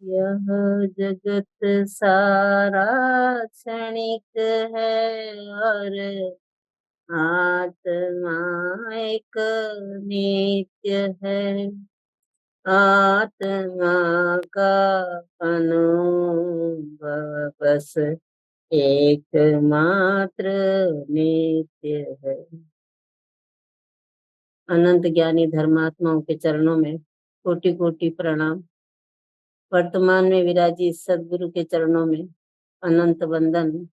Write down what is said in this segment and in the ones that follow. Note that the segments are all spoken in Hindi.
यह जगत सारा क्षणिक है और आत्मा एक नित्य है। आत्मा का अनुभव बस एकमात्र नित्य है। अनंत ज्ञानी धर्मात्माओं के चरणों में कोटि कोटि प्रणाम। वर्तमान में विराजी सदगुरु के चरणों में अनंत वंदन।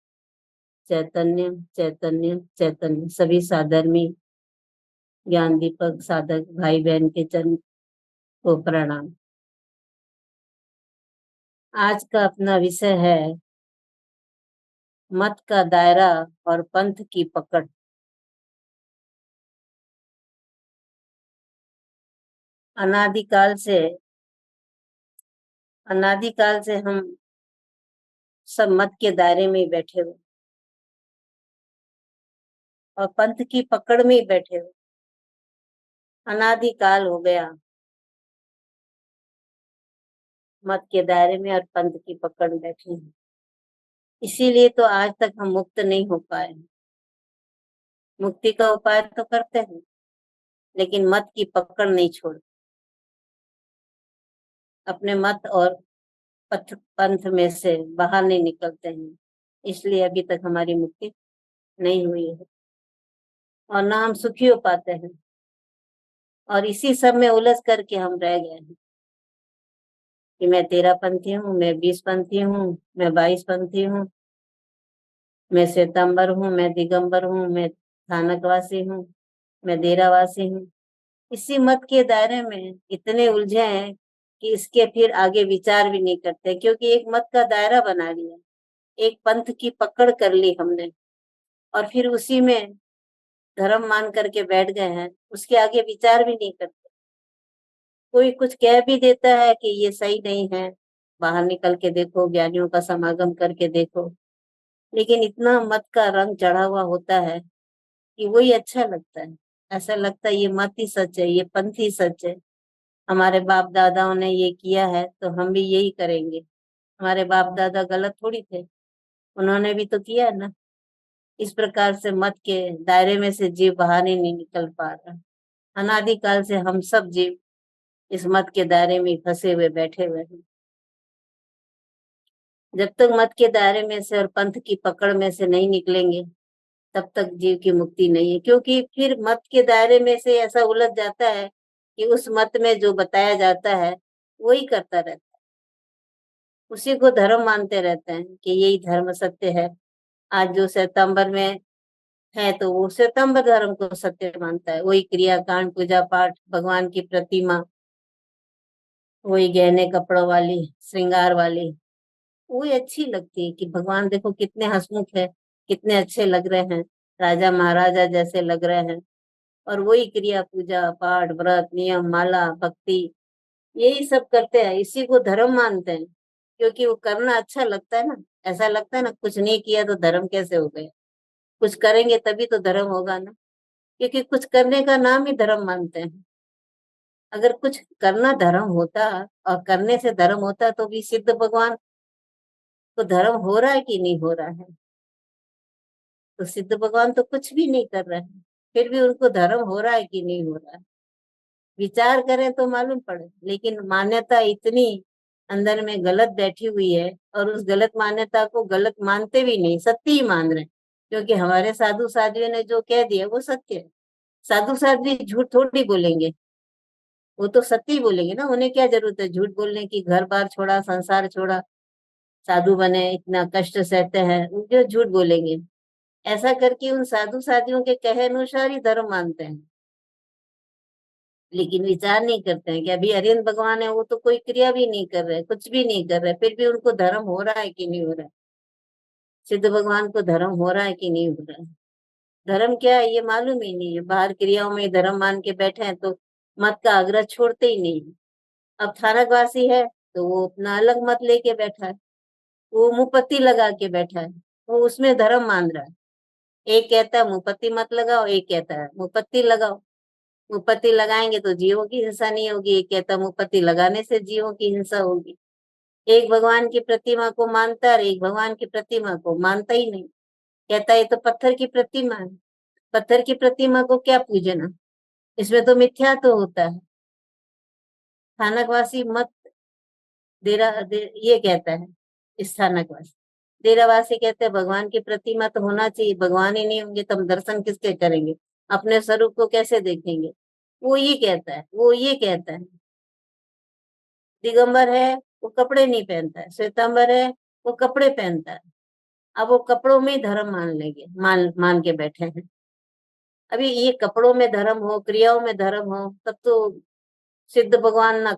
चैतन्य चैतन्य चैतन्य। सभी साधर्मी ज्ञान दीपक साधक भाई बहन के चरण को प्रणाम। आज का अपना विषय है मत का दायरा और पंथ की पकड़। अनादिकाल से हम सब मत के दायरे में ही बैठे हुए और पंथ की पकड़ में ही बैठे हुए। अनादिकाल हो गया मत के दायरे में और पंथ की पकड़ में बैठे हैं। इसीलिए तो आज तक हम मुक्त नहीं हो पाए। मुक्ति का उपाय तो करते हैं लेकिन मत की पकड़ नहीं छोड़ते। अपने मत और पंथ में से बाहर नहीं निकलते हैं। इसलिए अभी तक हमारी मुक्ति नहीं हुई है और ना हम सुखी हो पाते हैं। और इसी सब में उलझ करके हम रह गए हैं कि मैं 13 पंथी हूँ, मैं 20 पंथी हूँ, मैं 22 पंथी हूँ, मैं श्वेतांबर हूँ, मैं दिगंबर हूँ, मैं स्थानकवासी हूँ, मैं डेरावासी हूँ। इसी मत के दायरे में इतने उलझे हैं कि इसके फिर आगे विचार भी नहीं करते, क्योंकि एक मत का दायरा बना लिया, एक पंथ की पकड़ कर ली हमने और फिर उसी में धर्म मान करके बैठ गए हैं। उसके आगे विचार भी नहीं करते। कोई कुछ कह भी देता है कि ये सही नहीं है, बाहर निकल के देखो, ज्ञानियों का समागम करके देखो। लेकिन इतना मत का रंग चढ़ा हुआ होता है कि वही अच्छा लगता है। ऐसा लगता है ये मत ही सच है, ये पंथ ही सच है। हमारे बाप दादाओं ने ये किया है तो हम भी यही करेंगे। हमारे बाप दादा गलत थोड़ी थे, उन्होंने भी तो किया है ना। इस प्रकार से मत के दायरे में से जीव बाहर ही नहीं निकल पा रहा। अनादिकाल से हम सब जीव इस मत के दायरे में फंसे हुए बैठे हुए हैं। जब तक मत के दायरे में से और पंथ की पकड़ में से नहीं निकलेंगे तब तक जीव की मुक्ति नहीं है। क्योंकि फिर मत के दायरे में से ऐसा उलझ जाता है कि उस मत में जो बताया जाता है वही करता रहता है, उसी को धर्म मानते रहते हैं कि यही धर्म सत्य है। आज जो श्वेतांबर में है तो वो श्वेतांबर धर्म को सत्य मानता है। वही क्रियाकांड, पूजा पाठ, भगवान की प्रतिमा, वही गहने कपड़ों वाली, श्रृंगार वाली, वही अच्छी लगती है कि भगवान देखो कितने हंसमुख है, कितने अच्छे लग रहे हैं, राजा महाराजा जैसे लग रहे हैं। और वही क्रिया, पूजा पाठ, व्रत, नियम, माला, भक्ति, यही सब करते हैं, इसी को धर्म मानते हैं। क्योंकि वो करना अच्छा लगता है ना। ऐसा लगता है ना, कुछ नहीं किया तो धर्म कैसे हो गया, कुछ करेंगे तभी तो धर्म होगा ना। क्योंकि कुछ करने का नाम ही धर्म मानते हैं। अगर कुछ करना धर्म होता और करने से धर्म होता तो भी सिद्ध भगवान को धर्म हो रहा है कि नहीं हो रहा है। तो सिद्ध भगवान तो कुछ भी नहीं कर रहे हैं, फिर भी उनको धर्म हो रहा है कि नहीं हो रहा है, विचार करें तो मालूम पड़े। लेकिन मान्यता इतनी अंदर में गलत बैठी हुई है और उस गलत मान्यता को गलत मानते भी नहीं, सत्य ही मान रहे हैं। क्योंकि हमारे साधु साधियों ने जो कह दिया वो सत्य है। साधु साध्वी झूठ थोड़ी बोलेंगे, वो तो सत्य ही बोलेंगे ना। उन्हें क्या जरूरत है झूठ बोलने की। घर बार छोड़ा, संसार छोड़ा, साधु बने, इतना कष्ट सहते हैं, वो जो झूठ बोलेंगे। ऐसा करके उन साधु साधियों के कहे अनुसार ही धर्म मानते हैं। लेकिन विचार नहीं करते हैं कि अभी अरिहंत भगवान है, वो तो कोई क्रिया भी नहीं कर रहे, कुछ भी नहीं कर रहे, फिर भी उनको धर्म हो रहा है कि नहीं हो रहा है। सिद्ध भगवान को धर्म हो रहा है कि नहीं हो रहा है। धर्म क्या है ये मालूम ही नहीं है। बाहर क्रियाओं में धर्म मान के बैठे हैं तो मत का आग्रह छोड़ते ही नहीं है। अब थानकवासी है तो वो अपना अलग मत लेके बैठा है, वो मुपत्ति लगा के बैठा है, वो उसमें धर्म मान रहा है। एक कहता है मुपत्ति मत लगाओ, एक कहता है मुपत्ति लगाओ। मुपत्ति लगाएंगे तो जीवों की हिंसा नहीं होगी, एक कहता है मुपत्ति लगाने से जीवों की हिंसा होगी। एक भगवान की प्रतिमा को मानता है और एक भगवान की प्रतिमा को मानता ही नहीं। कहता है ये तो पत्थर की प्रतिमा है, पत्थर की प्रतिमा को क्या पूजना, इसमें तो मिथ्या तो होता है। स्थानकवासी मत ये कहता है स्थानकवासी। डेरावासी कहते हैं भगवान की प्रतिमा तो होना चाहिए, भगवान ही नहीं होंगे तो हम दर्शन किसके करेंगे, अपने स्वरूप को कैसे देखेंगे। वो ये कहता है दिगंबर है वो कपड़े नहीं पहनता है, श्वेतांबर है वो कपड़े पहनता है। अब वो कपड़ों में ही धर्म मान लेंगे, मान मान के बैठे हैं। अभी ये कपड़ों में धर्म हो, क्रियाओं में धर्म हो, तब तो सिद्ध भगवान ना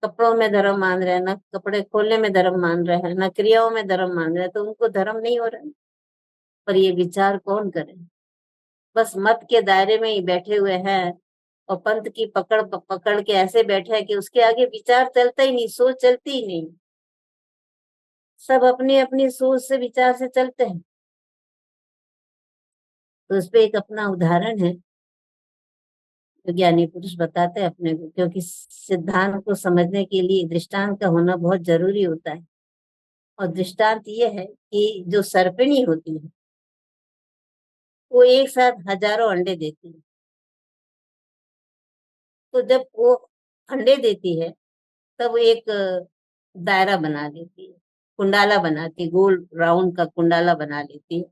कपड़ों में धर्म मान रहे हैं, ना कपड़े खोलने में धर्म मान रहे हैं, ना क्रियाओं में धर्म मान रहे हैं, तो उनको धर्म नहीं हो रहा है। पर ये विचार कौन करे, बस मत के दायरे में ही बैठे हुए हैं और पंथ की पकड़ पकड़ के ऐसे बैठे हैं कि उसके आगे विचार चलता ही नहीं, सोच चलती ही नहीं। सब अपनी अपनी सोच से विचार से चलते हैं। तो उस पे एक अपना उदाहरण है जो ज्ञानी पुरुष बताते हैं अपने को, क्योंकि सिद्धांत को समझने के लिए दृष्टांत का होना बहुत जरूरी होता है। और दृष्टांत ये है कि जो सर्पिणी होती है वो एक साथ हजारों अंडे देती है। तो जब वो अंडे देती है तब वो एक दायरा बना लेती है, कुंडाला बनाती है, गोल राउंड का कुंडाला बना लेती है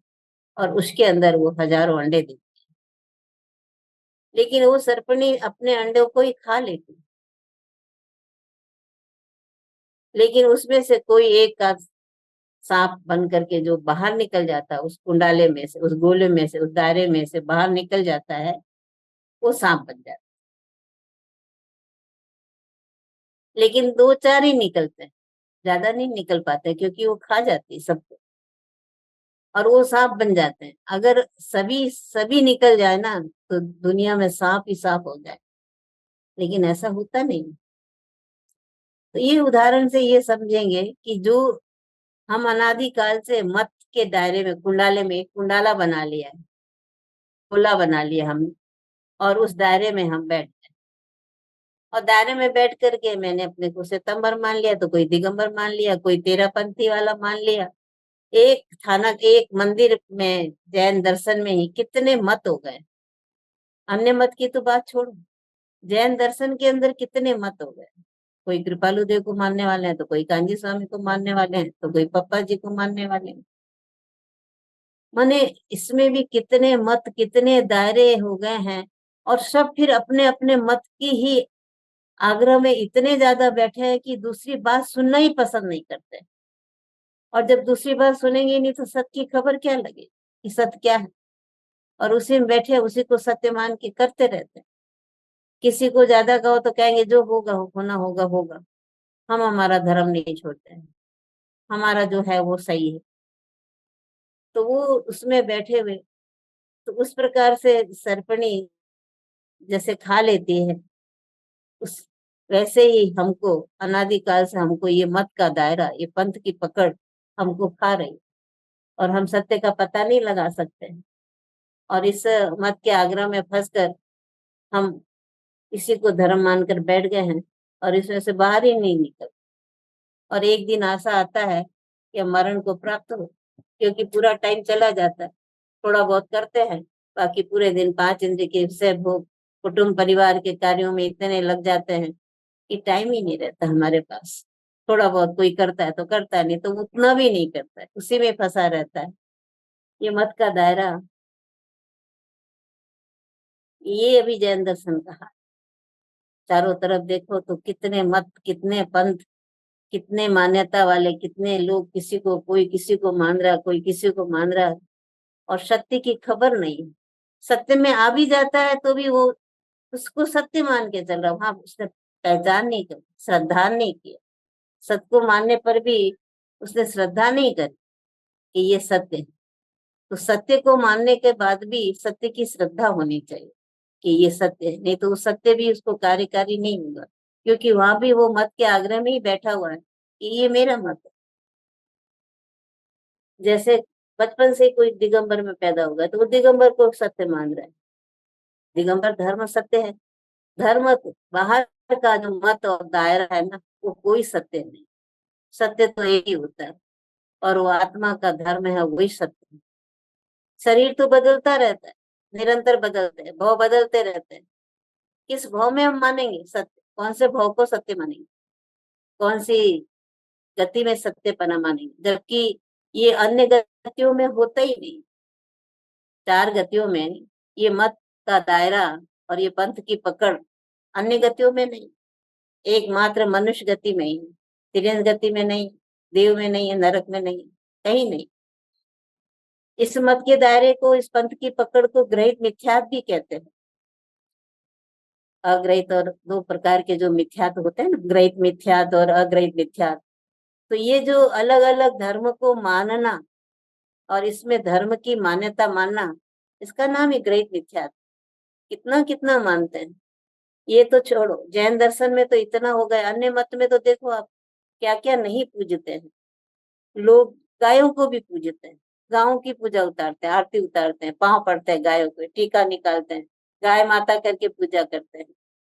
और उसके अंदर वो हजारों अंडे देती है। लेकिन वो सर्पिणी अपने अंडों को ही खा लेती है, लेकिन उसमें से कोई एक का सांप बन करके जो बाहर निकल जाता है उस कुंडाले में से, उस गोले में से, उस दायरे में से बाहर निकल जाता है, वो सांप बन जाता है। लेकिन दो चार ही निकलते हैं, ज्यादा नहीं निकल पाते क्योंकि वो खा जाती है सबको और वो सांप बन जाते हैं। अगर सभी सभी निकल जाए ना तो दुनिया में सांप ही सांप हो जाए, लेकिन ऐसा होता नहीं। तो ये उदाहरण से ये समझेंगे कि जो हम अनादिकाल से मत के दायरे में कुंडाले में एक कुंडाला बना लिया है, गोला बना लिया हमने, और उस दायरे में हम बैठ गए और दायरे में बैठ करके मैंने अपने को श्वेतांबर मान लिया, तो कोई दिगंबर मान लिया, कोई तेरापंथी वाला मान लिया। एक थाना एक मंदिर में जैन दर्शन में ही कितने मत हो गए। अन्य मत की तो बात छोड़ो, जैन दर्शन के अंदर कितने मत हो गए। कोई कृपालु देव को मानने वाले हैं, तो कोई कांजी स्वामी को मानने वाले हैं, तो कोई पप्पा जी को मानने वाले हैं। माने इसमें भी कितने मत, कितने दायरे हो गए हैं। और सब फिर अपने अपने मत की ही आग्रह में इतने ज्यादा बैठे हैं कि दूसरी बात सुनना ही पसंद नहीं करते। और जब दूसरी बात सुनेंगे ही नहीं तो सत्य की खबर क्या लगेगी कि सत्य क्या है। और उसी में बैठे उसी को सत्य मान के करते रहते हैं। किसी को ज्यादा कहो तो कहेंगे जो होगा होना होगा होगा। हम हमारा धर्म नहीं छोड़ते हैं, हमारा जो है वो सही है। तो वो उसमें बैठे हुए, तो उस प्रकार से सर्पणी जैसे खा लेती है, उस वैसे ही हमको अनादिकाल से हमको ये मत का दायरा, ये पंथ की पकड़ हमको खा रही। और हम सत्य का पता नहीं लगा सकते हैं। और इस मत के आग्रह में फंसकर हम इसी को धर्म मानकर बैठ गए हैं और इसमें से बाहर ही नहीं निकल। और एक दिन ऐसा आता है कि हम मरण को प्राप्त हो, क्योंकि पूरा टाइम चला जाता है। थोड़ा बहुत करते हैं, बाकी पूरे दिन पांच इंद्रिय के विषय भोग, कुटुंब परिवार के कार्यों में इतने लग जाते हैं कि टाइम ही नहीं रहता हमारे पास। थोड़ा बहुत कोई करता है तो करता है, नहीं तो उतना भी नहीं करता है, उसी में फंसा रहता है। ये मत का दायरा, ये अभी जैन दर्शन का हाल। चारों तरफ देखो तो कितने मत, कितने पंथ, कितने मान्यता वाले, कितने लोग, किसी को कोई किसी को मान रहा, कोई किसी को मान रहा है। और सत्य की खबर नहीं है। सत्य में आ भी जाता है तो भी वो उसको सत्य मान के चल रहा, वहां उसने पहचान नहीं की, श्रद्धा नहीं किया। सत्य को मानने पर भी उसने श्रद्धा नहीं करी कि ये सत्य है। तो सत्य को मानने के बाद भी सत्य की श्रद्धा होनी चाहिए कि ये सत्य है, नहीं तो वो सत्य भी उसको कार्यकारी नहीं होगा। क्योंकि वहां भी वो मत के आग्रह में ही बैठा हुआ है कि ये मेरा मत है। जैसे बचपन से कोई दिगंबर में पैदा होगा तो वो दिगंबर को सत्य मान रहा है। दिगंबर धर्म सत्य है। धर्म बाहर का जो मत और दायरा है ना, वो कोई सत्य नहीं। सत्य तो एक ही होता है, और वो आत्मा का धर्म है, वही सत्य है। शरीर तो बदलता रहता है, निरंतर बदलते हैं, भाव बदलते रहते हैं। किस भाव में हम मानेंगे सत्य? कौन से भाव को सत्य मानेंगे? कौन सी गति में सत्यपना मानेंगे? जबकि ये अन्य गतियों में होता ही नहीं। चार गतियों में ये मत का दायरा और ये पंथ की पकड़ अन्य गतियों में नहीं, एकमात्र मनुष्य गति में ही है। तिर्यंत गति में नहीं, देव में नहीं है, नरक में नहीं, कहीं नहीं। इस मत के दायरे को, इस पंथ की पकड़ को ग्रहित मिथ्यात्व भी कहते हैं। अग्रहित और दो प्रकार के जो मिथ्यात्व होते हैं ना, ग्रहित मिथ्यात्व और अग्रहित मिथ्यात्व। तो ये जो अलग अलग धर्म को मानना और इसमें धर्म की मान्यता मानना, इसका नाम ही ग्रहित मिथ्यात्व। कितना कितना मानते हैं। ये तो छोड़ो, जैन दर्शन में तो इतना हो गया, अन्य मत में तो देखो आप क्या क्या नहीं पूजते हैं। लोग गायों को भी पूजते हैं, गायों की पूजा उतारते हैं, आरती उतारते हैं, पांव पड़ते हैं गायों को, टीका निकालते हैं, गाय माता करके पूजा करते हैं।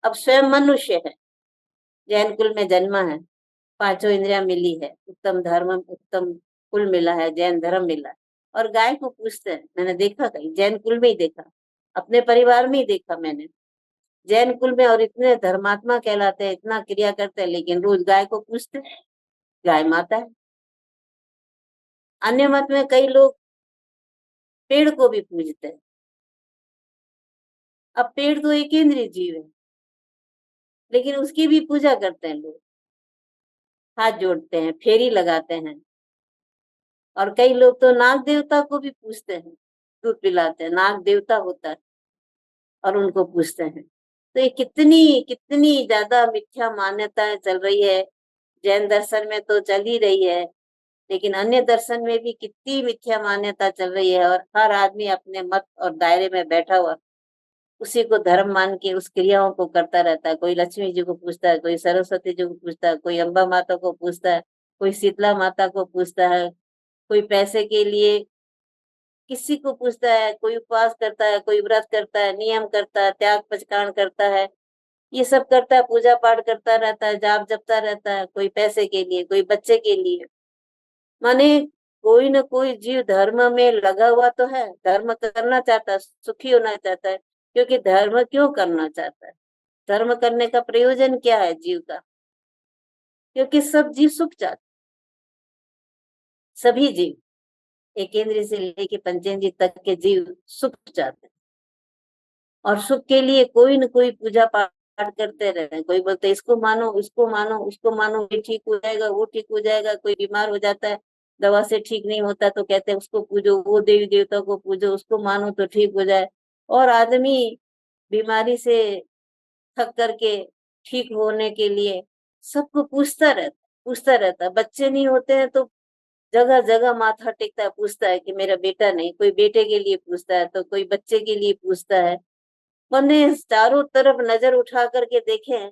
अब स्वयं मनुष्य है, जैन कुल में जन्मा है, पांचों इंद्रियां मिली है, उत्तम धर्म उत्तम कुल मिला है, जैन धर्म मिला है, और गाय को पूजते हैं। मैंने देखा, कहीं जैन कुल में ही देखा, अपने परिवार में ही देखा मैंने, जैन कुल में। और इतने धर्मात्मा कहलाते हैं, इतना क्रिया करते हैं, लेकिन रोज गाय को पूजते हैं, गाय माता है। अन्य मत में कई लोग पेड़ को भी पूजते हैं। अब पेड़ तो एक इंद्रिय जीव है, लेकिन उसकी भी पूजा करते हैं लोग, हाथ जोड़ते हैं, फेरी लगाते हैं। और कई लोग तो नाग देवता को भी पूजते हैं, दूध पिलाते हैं, नाग देवता होता है, और उनको पूजते हैं। तो ये कितनी कितनी ज्यादा मिथ्या मान्यताएं चल रही है। जैन दर्शन में तो चल ही रही है, लेकिन अन्य दर्शन में भी कितनी मिथ्या मान्यता चल रही है। और हर आदमी अपने मत और दायरे में बैठा हुआ उसी को धर्म मान के उस क्रियाओं को करता रहता है। कोई लक्ष्मी जी को पूछता है, कोई सरस्वती जी को पूछता है, कोई अम्बा माता को पूछता है, कोई शीतला माता को पूछता है, कोई पैसे के लिए किसी को पूछता है, कोई उपवास करता है, कोई व्रत करता है, नियम करता है, त्याग पचकान करता है, ये सब करता है, पूजा पाठ करता रहता है, जाप जपता रहता है, कोई पैसे के लिए, कोई बच्चे के लिए। माने कोई न कोई जीव धर्म में लगा हुआ तो है, धर्म करना चाहता है, सुखी होना चाहता है। क्योंकि धर्म क्यों करना चाहता है? धर्म करने का प्रयोजन क्या है जीव का? क्योंकि सब जीव सुख चाहते, सभी जीव, एक इंद्रिय से लेके पंचेंद्रिय तक के जीव सुख चाहते हैं। और सुख के लिए कोई न कोई पूजा पाठ करते रहते हैं। कोई बोलते इसको मानो, इसको मानो, उसको मानो, ये ठीक हो जाएगा, वो ठीक हो जाएगा। कोई बीमार हो जाता है, दवा से ठीक नहीं होता, तो कहते हैं उसको पूजो, वो देवी देवता को पूजो, उसको मानो तो ठीक हो जाए। और आदमी बीमारी से थक करके ठीक होने के लिए सबको पूछता रहता है। बच्चे नहीं होते हैं तो जगह जगह माथा टेकता है, पूछता है कि मेरा बेटा नहीं, कोई बेटे के लिए पूछता है, तो कोई बच्चे के लिए पूछता है। मैंने चारों तरफ नजर उठा करके देखे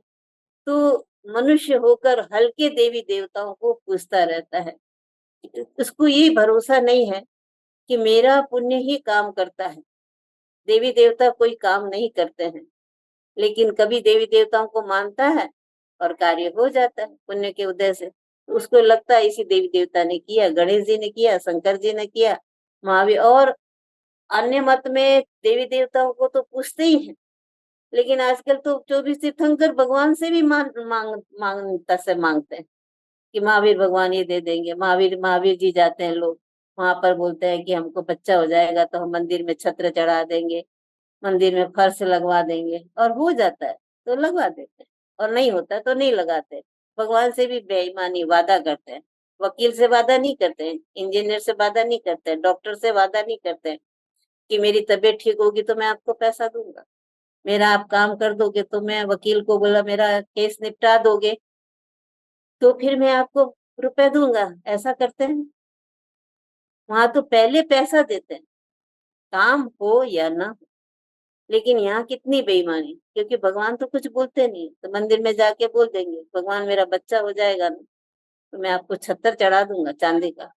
तो मनुष्य होकर हल्के देवी देवताओं को पूछता रहता है। उसको ये भरोसा नहीं है कि मेरा पुण्य ही काम करता है, देवी देवता कोई काम नहीं करते हैं। लेकिन कभी देवी देवताओं को मानता है और कार्य हो जाता है पुण्य के उदय से। उसको लगता है इसी देवी देवता ने किया, गणेश जी ने किया, शंकर जी ने किया, महावीर। और अन्य मत में देवी देवताओं को तो पूछते ही हैं, लेकिन आजकल तो 24 तीर्थंकर भगवान से भी मांगता से मांगते हैं कि महावीर भगवान ये दे देंगे। महावीर महावीर जी जाते हैं लोग, वहां पर बोलते हैं कि हमको बच्चा हो जाएगा तो हम मंदिर में छत्र चढ़ा देंगे, मंदिर में फर्श लगवा देंगे, और हो जाता है तो लगवा देते हैं, और नहीं होता तो नहीं लगाते। भगवान से भी बेईमानी, वादा करते हैं। वकील से वादा नहीं करते हैं, इंजीनियर से वादा नहीं करते हैं, डॉक्टर से वादा नहीं करते हैं कि मेरी तबीयत ठीक होगी तो मैं आपको पैसा दूंगा, मेरा आप काम कर दोगे तो मैं वकील को बोला मेरा केस निपटा दोगे तो फिर मैं आपको रुपए दूंगा। ऐसा करते हैं। वहां तो पहले पैसा देते हैं, काम हो या ना हो। लेकिन यहाँ कितनी बेईमानी, क्योंकि भगवान तो कुछ बोलते नहीं, तो मंदिर में जाके बोल देंगे भगवान मेरा बच्चा हो जाएगा ना तो मैं आपको छत्तर चढ़ा दूंगा चांदी का।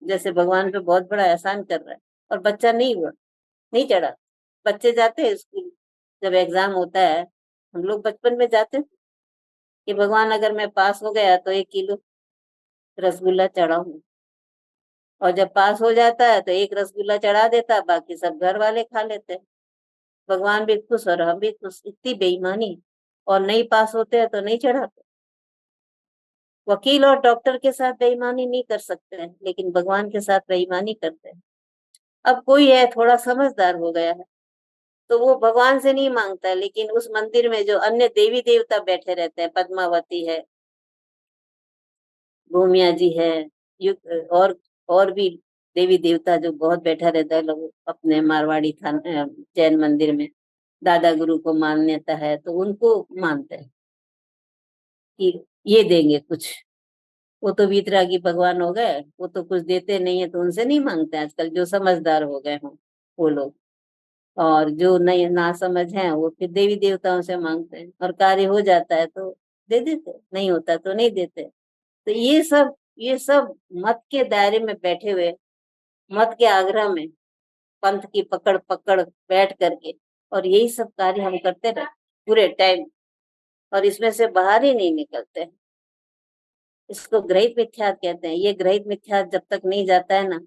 जैसे भगवान पे बहुत बड़ा एहसान कर रहा है, और बच्चा नहीं हुआ, नहीं चढ़ा। बच्चे जाते हैं स्कूल, जब एग्जाम होता है, हम लोग बचपन में जाते थे कि भगवान अगर मैं पास हो गया तो 1 किलो रसगुल्ला चढ़ाऊं। और जब पास हो जाता है तो एक रसगुल्ला चढ़ा देता है, बाकी सब घर वाले खा लेते हैं। भगवान भी खुश और हम भी खुश। इतनी बेईमानी। और नहीं पास होते हैं तो नहीं चढ़ाते। वकील और डॉक्टर के साथ बेईमानी नहीं कर सकते हैं, लेकिन भगवान के साथ बेईमानी करते हैं। अब कोई है थोड़ा समझदार हो गया है, तो वो भगवान से नहीं मांगता है, लेकिन उस मंदिर में जो अन्य देवी देवता बैठे रहते हैं, पद्मावती है, भूमिया जी है, और भी देवी देवता जो बहुत बैठा रहता है, लोग अपने मारवाड़ी थान जैन मंदिर में दादा गुरु को मान्यता है, तो उनको मानते हैं कि ये देंगे कुछ। वो तो वीतरागी भगवान हो गए, वो तो कुछ देते नहीं है, तो उनसे नहीं मांगते आजकल जो समझदार हो गए हों वो लोग। और जो नहीं ना समझ है वो फिर देवी देवताओं से मांगते हैं, और कार्य हो जाता है तो दे देते, नहीं होता तो नहीं देते। तो ये सब मत के दायरे में बैठे हुए, मत के आग्रह में, पंथ की पकड़ पकड़ बैठ करके, और यही सब कार्य हम करते रहे पूरे टाइम, और इसमें से बाहर ही नहीं निकलते हैं। इसको ग्रहित मिथ्यात्व कहते हैं। ये ग्रहित मिथ्यात्व जब तक नहीं जाता है ना,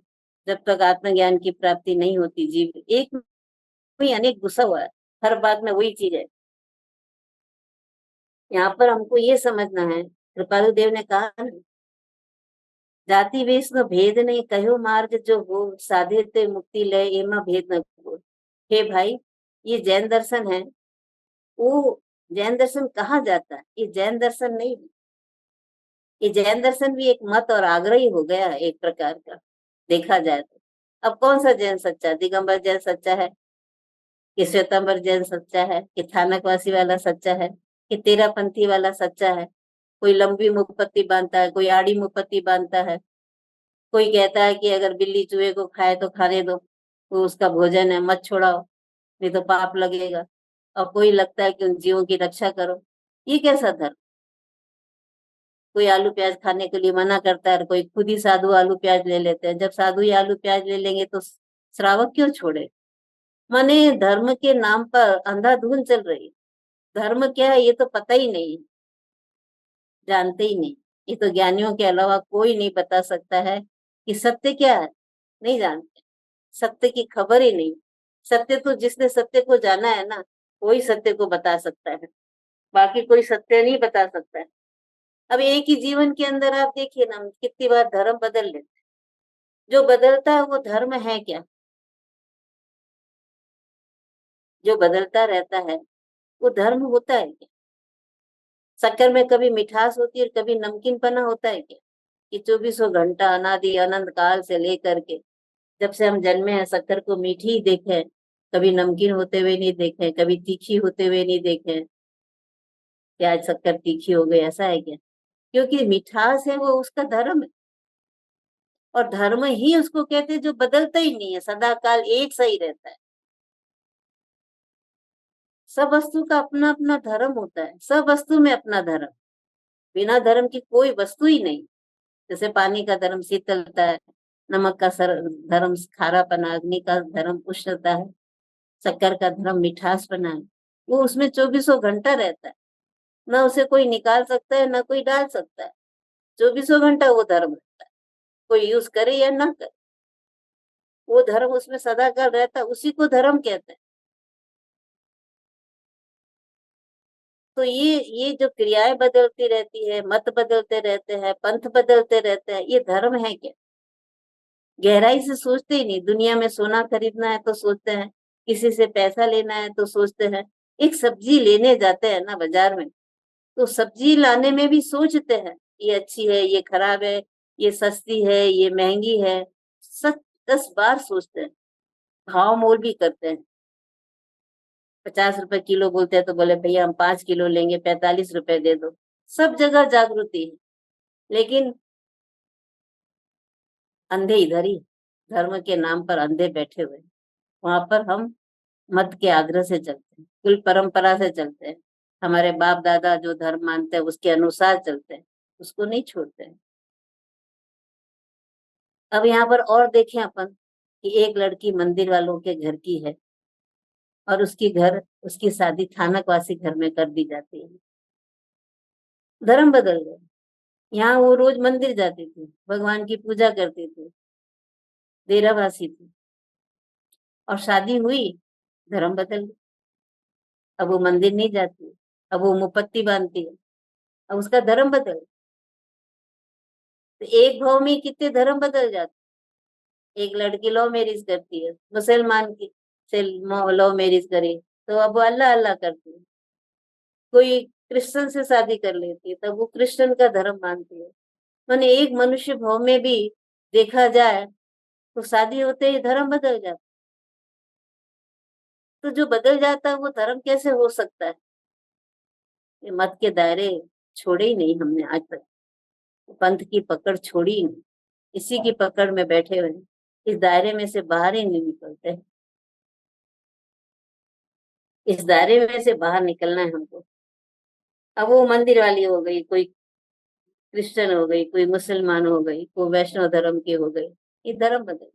जब तक आत्मज्ञान की प्राप्ति नहीं होती, जीव एक में अनेक घुसा हुआ है, हर बात में वही चीज है। यहाँ पर हमको ये समझना है, कृपालु देव ने कहा ना, जाति वेश में भेद नहीं, कहो मार्ग जो हो, साधे ते मुक्ति ले, एमा भेद न हो। हे भाई, ये जैन दर्शन है। वो जैन दर्शन कहाँ जाता है? ये जैन दर्शन नहीं। ये जैन दर्शन भी एक मत और आग्रह ही हो गया है एक प्रकार का, देखा जाए तो। अब कौन सा जैन सच्चा? दिगंबर जैन सच्चा है कि श्वेतांबर जैन सच्चा है कि थानकवासी वाला सच्चा है कि तेरापंथी वाला सच्चा है? कोई लंबी मुपत्ति बांधता है, कोई आड़ी मुपत्ति बांधता है, कोई कहता है कि अगर बिल्ली चूहे को खाए तो खाने दो, वो उसका भोजन है, मत छोड़ाओ, नहीं तो पाप लगेगा। और कोई लगता है कि उन जीवों की रक्षा करो। ये कैसा धर्म? कोई आलू प्याज खाने के लिए मना करता है, कोई खुद ही साधु आलू प्याज ले लेते हैं। जब साधु ही आलू प्याज ले लेंगे तो श्रावक क्यों छोड़े? माने धर्म के नाम पर अंधाधुन चल रही है। धर्म क्या है ये तो पता ही नहीं, जानते ही नहीं। ये तो ज्ञानियों के अलावा कोई नहीं बता सकता है कि सत्य क्या है, नहीं जानते। सत्य की खबर ही नहीं। सत्य तो जिसने सत्य को जाना है ना, वही सत्य को बता सकता है, बाकी कोई सत्य नहीं बता सकता है। अब एक ही जीवन के अंदर आप देखिए ना, कितनी बार धर्म बदल लेते हैं। जो बदलता है वो धर्म है क्या? जो बदलता रहता है वो धर्म होता है क्या? शक्कर में कभी मिठास होती है और कभी नमकीनपना होता है क्या? कि 24 घंटा अनादि अनंत काल से लेकर के जब से हम जन्मे हैं, शक्कर को मीठी ही देखे हैं, कभी नमकीन होते हुए नहीं देखे, कभी तीखी होते हुए नहीं देखे कि आज शक्कर तीखी हो गई, ऐसा है क्या? क्योंकि मिठास है वो उसका धर्म है। और धर्म ही उसको कहते हैं जो बदलता ही नहीं है, सदा काल एक सही रहता है। सब वस्तु का अपना अपना धर्म होता है, सब वस्तु में अपना धर्म। बिना धर्म की कोई वस्तु ही नहीं। जैसे पानी का धर्म शीतलता है, नमक का धर्म खारापना, अग्नि का धर्म उष्णता है, शक्कर का धर्म मिठासपना है। वो उसमें 24 घंटा रहता है, ना उसे कोई निकाल सकता है ना कोई डाल सकता है। 24 घंटा वो धर्म रहता है, कोई यूज करे या ना करे, वो धर्म उसमें सदाकाल रहता है, उसी को धर्म कहते हैं। तो ये जो क्रियाएं बदलती रहती है, मत बदलते रहते हैं, पंथ बदलते रहते हैं, ये धर्म है क्या? गहराई से सोचते ही नहीं। दुनिया में सोना खरीदना है तो सोचते हैं, किसी से पैसा लेना है तो सोचते हैं, एक सब्जी लेने जाते हैं ना बाजार में, तो सब्जी लाने में भी सोचते हैं, ये अच्छी है, ये खराब है, ये सस्ती है, ये महंगी है। सब 10 बार सोचते हैं, भाव मोल भी करते हैं। 50 रुपए किलो बोलते हैं तो बोले भैया हम 5 किलो लेंगे, 45 रुपए दे दो। सब जगह जागृति है, लेकिन अंधे इधर ही, धर्म के नाम पर अंधे बैठे हुए। वहां पर हम मत के आग्रह से चलते हैं, कुल परंपरा से चलते हैं, हमारे बाप दादा जो धर्म मानते हैं उसके अनुसार चलते हैं, उसको नहीं छोड़ते हैं। अब यहाँ पर और देखें अपन कि एक लड़की मंदिर वालों के घर की है, और उसकी शादी थानकवासी घर में कर दी जाती है। धर्म बदल गए। यहाँ वो रोज मंदिर जाते थे, भगवान की पूजा करते थे, डेरावासी थे। और शादी हुई, धर्म बदल गया। अब वो मंदिर नहीं जाती, अब वो मुपत्ती बांधती है, अब उसका धर्म बदल गया। तो एक भाव में कितने धर्म बदल जाते। एक लड़की लव मैरिज करती है, मुसलमान की से लव मैरिज करे तो अब वो अल्लाह अल्लाह करती है। कोई क्रिश्चियन से शादी कर लेती है तब वो क्रिश्चियन का धर्म मानती है। माने एक मनुष्य भाव में भी देखा जाए तो शादी होते ही धर्म बदल जाता। तो जो बदल जाता है वो धर्म कैसे हो सकता है। ये मत के दायरे छोड़े ही नहीं हमने आज तक, पंथ की पकड़ छोड़ी ही नहीं, इसी की पकड़ में बैठे हुए हैं, इस दायरे में से बाहर ही नहीं निकलते। इस दायरे में से बाहर निकलना है हमको। अब वो मंदिर वाली हो गई, कोई क्रिश्चियन हो गई, कोई मुसलमान हो गई, कोई वैष्णव धर्म की हो गई, ये धर्म बदल।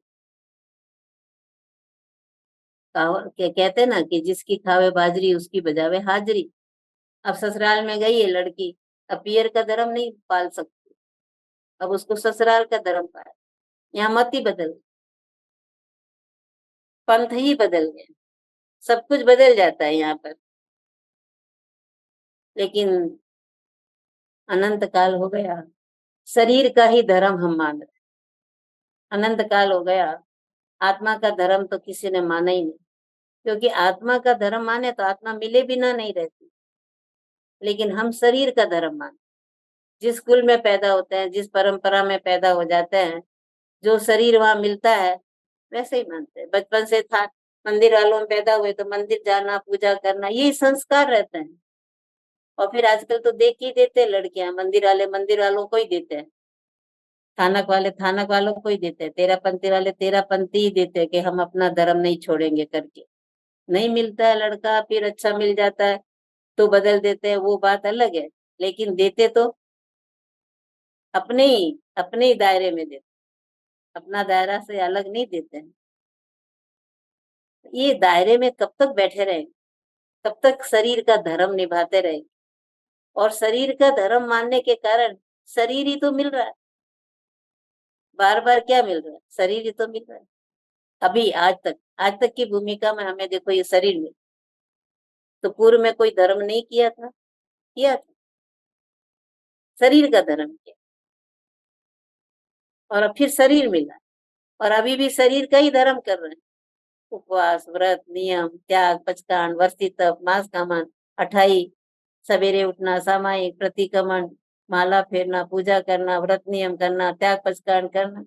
क्या कहते हैं ना कि जिसकी खावे बाजरी उसकी बजावे हाजरी। अब ससुराल में गई है लड़की, अब पियर का धर्म नहीं पाल सकती, अब उसको ससुराल का धर्म पाल। यहाँ मत ही बदल, पंथ ही बदल गए, सब कुछ बदल जाता है यहाँ पर। लेकिन अनंत काल हो गया, शरीर का ही धर्म हम मान रहे। अनंत काल हो गया, आत्मा का धर्म तो किसी ने माना ही नहीं। क्योंकि आत्मा का धर्म माने तो आत्मा मिले बिना नहीं रहती। लेकिन हम शरीर का धर्म माने, जिस कुल में पैदा होते हैं, जिस परंपरा में पैदा हो जाते हैं, जो शरीर वहां मिलता है वैसे ही मानते हैं। बचपन से था, मंदिर वालों में पैदा हुए तो मंदिर जाना, पूजा करना, यही संस्कार रहते हैं। और फिर आजकल तो देख ही देते हैं, लड़कियां मंदिर वाले मंदिर वालों को ही देते हैं, थानक वाले थानक वालों को ही देते हैं, तेरापंथी वाले तेरापंथी ही देते हैं कि हम अपना धर्म नहीं छोड़ेंगे करके। नहीं मिलता है लड़का, फिर अच्छा मिल जाता है तो बदल देते हैं, वो बात अलग है। लेकिन देते तो अपने ही दायरे में देते, अपना दायरा से अलग नहीं देते हैं। ये दायरे में कब तक बैठे रहेंगे, कब तक शरीर का धर्म निभाते रहेंगे। और शरीर का धर्म मानने के कारण शरीर ही तो मिल रहा है, बार बार क्या मिल रहा है, शरीर ही तो मिल रहा है। अभी आज तक की भूमिका में हमें देखो ये शरीर में, तो पूर्व में कोई धर्म नहीं किया था, किया था, शरीर का धर्म किया। और अब फिर शरीर मिला, और अभी भी शरीर का ही धर्म कर रहे हैं। उपवास, व्रत, नियम, त्याग, पचकान, वर्षी तप, मास कामन, अठाई, सवेरे उठना, सामायिक, प्रतिक्रमण, माला फेरना, पूजा करना, व्रत नियम करना, त्याग पचकान करना।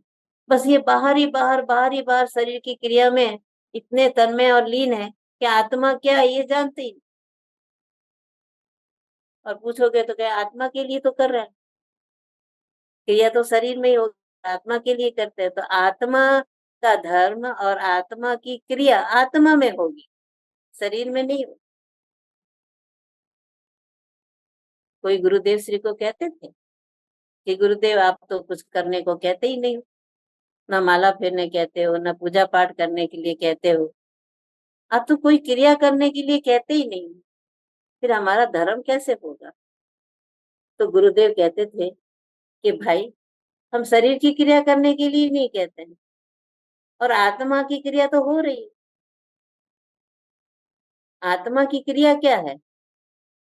बस ये बाहर ही बाहर शरीर की क्रिया में इतने तन्मय और लीन है कि आत्मा क्या है ये जानते ही नहीं। और पूछोगे तो क्या, आत्मा के लिए तो कर रहे हैं, क्रिया तो शरीर में ही होगी, आत्मा के लिए करते हैं। तो आत्मा का धर्म और आत्मा की क्रिया आत्मा में होगी, शरीर में नहीं होगी। कोई गुरुदेव श्री को कहते थे कि गुरुदेव आप तो कुछ करने को कहते ही नहीं हो, ना माला फेरने कहते हो, ना पूजा पाठ करने के लिए कहते हो, आप तो कोई क्रिया करने के लिए कहते ही नहीं हो, फिर हमारा धर्म कैसे होगा। तो गुरुदेव कहते थे कि भाई हम शरीर की क्रिया करने के लिए नहीं कहते हैं, और आत्मा की क्रिया तो हो रही है। आत्मा की क्रिया क्या है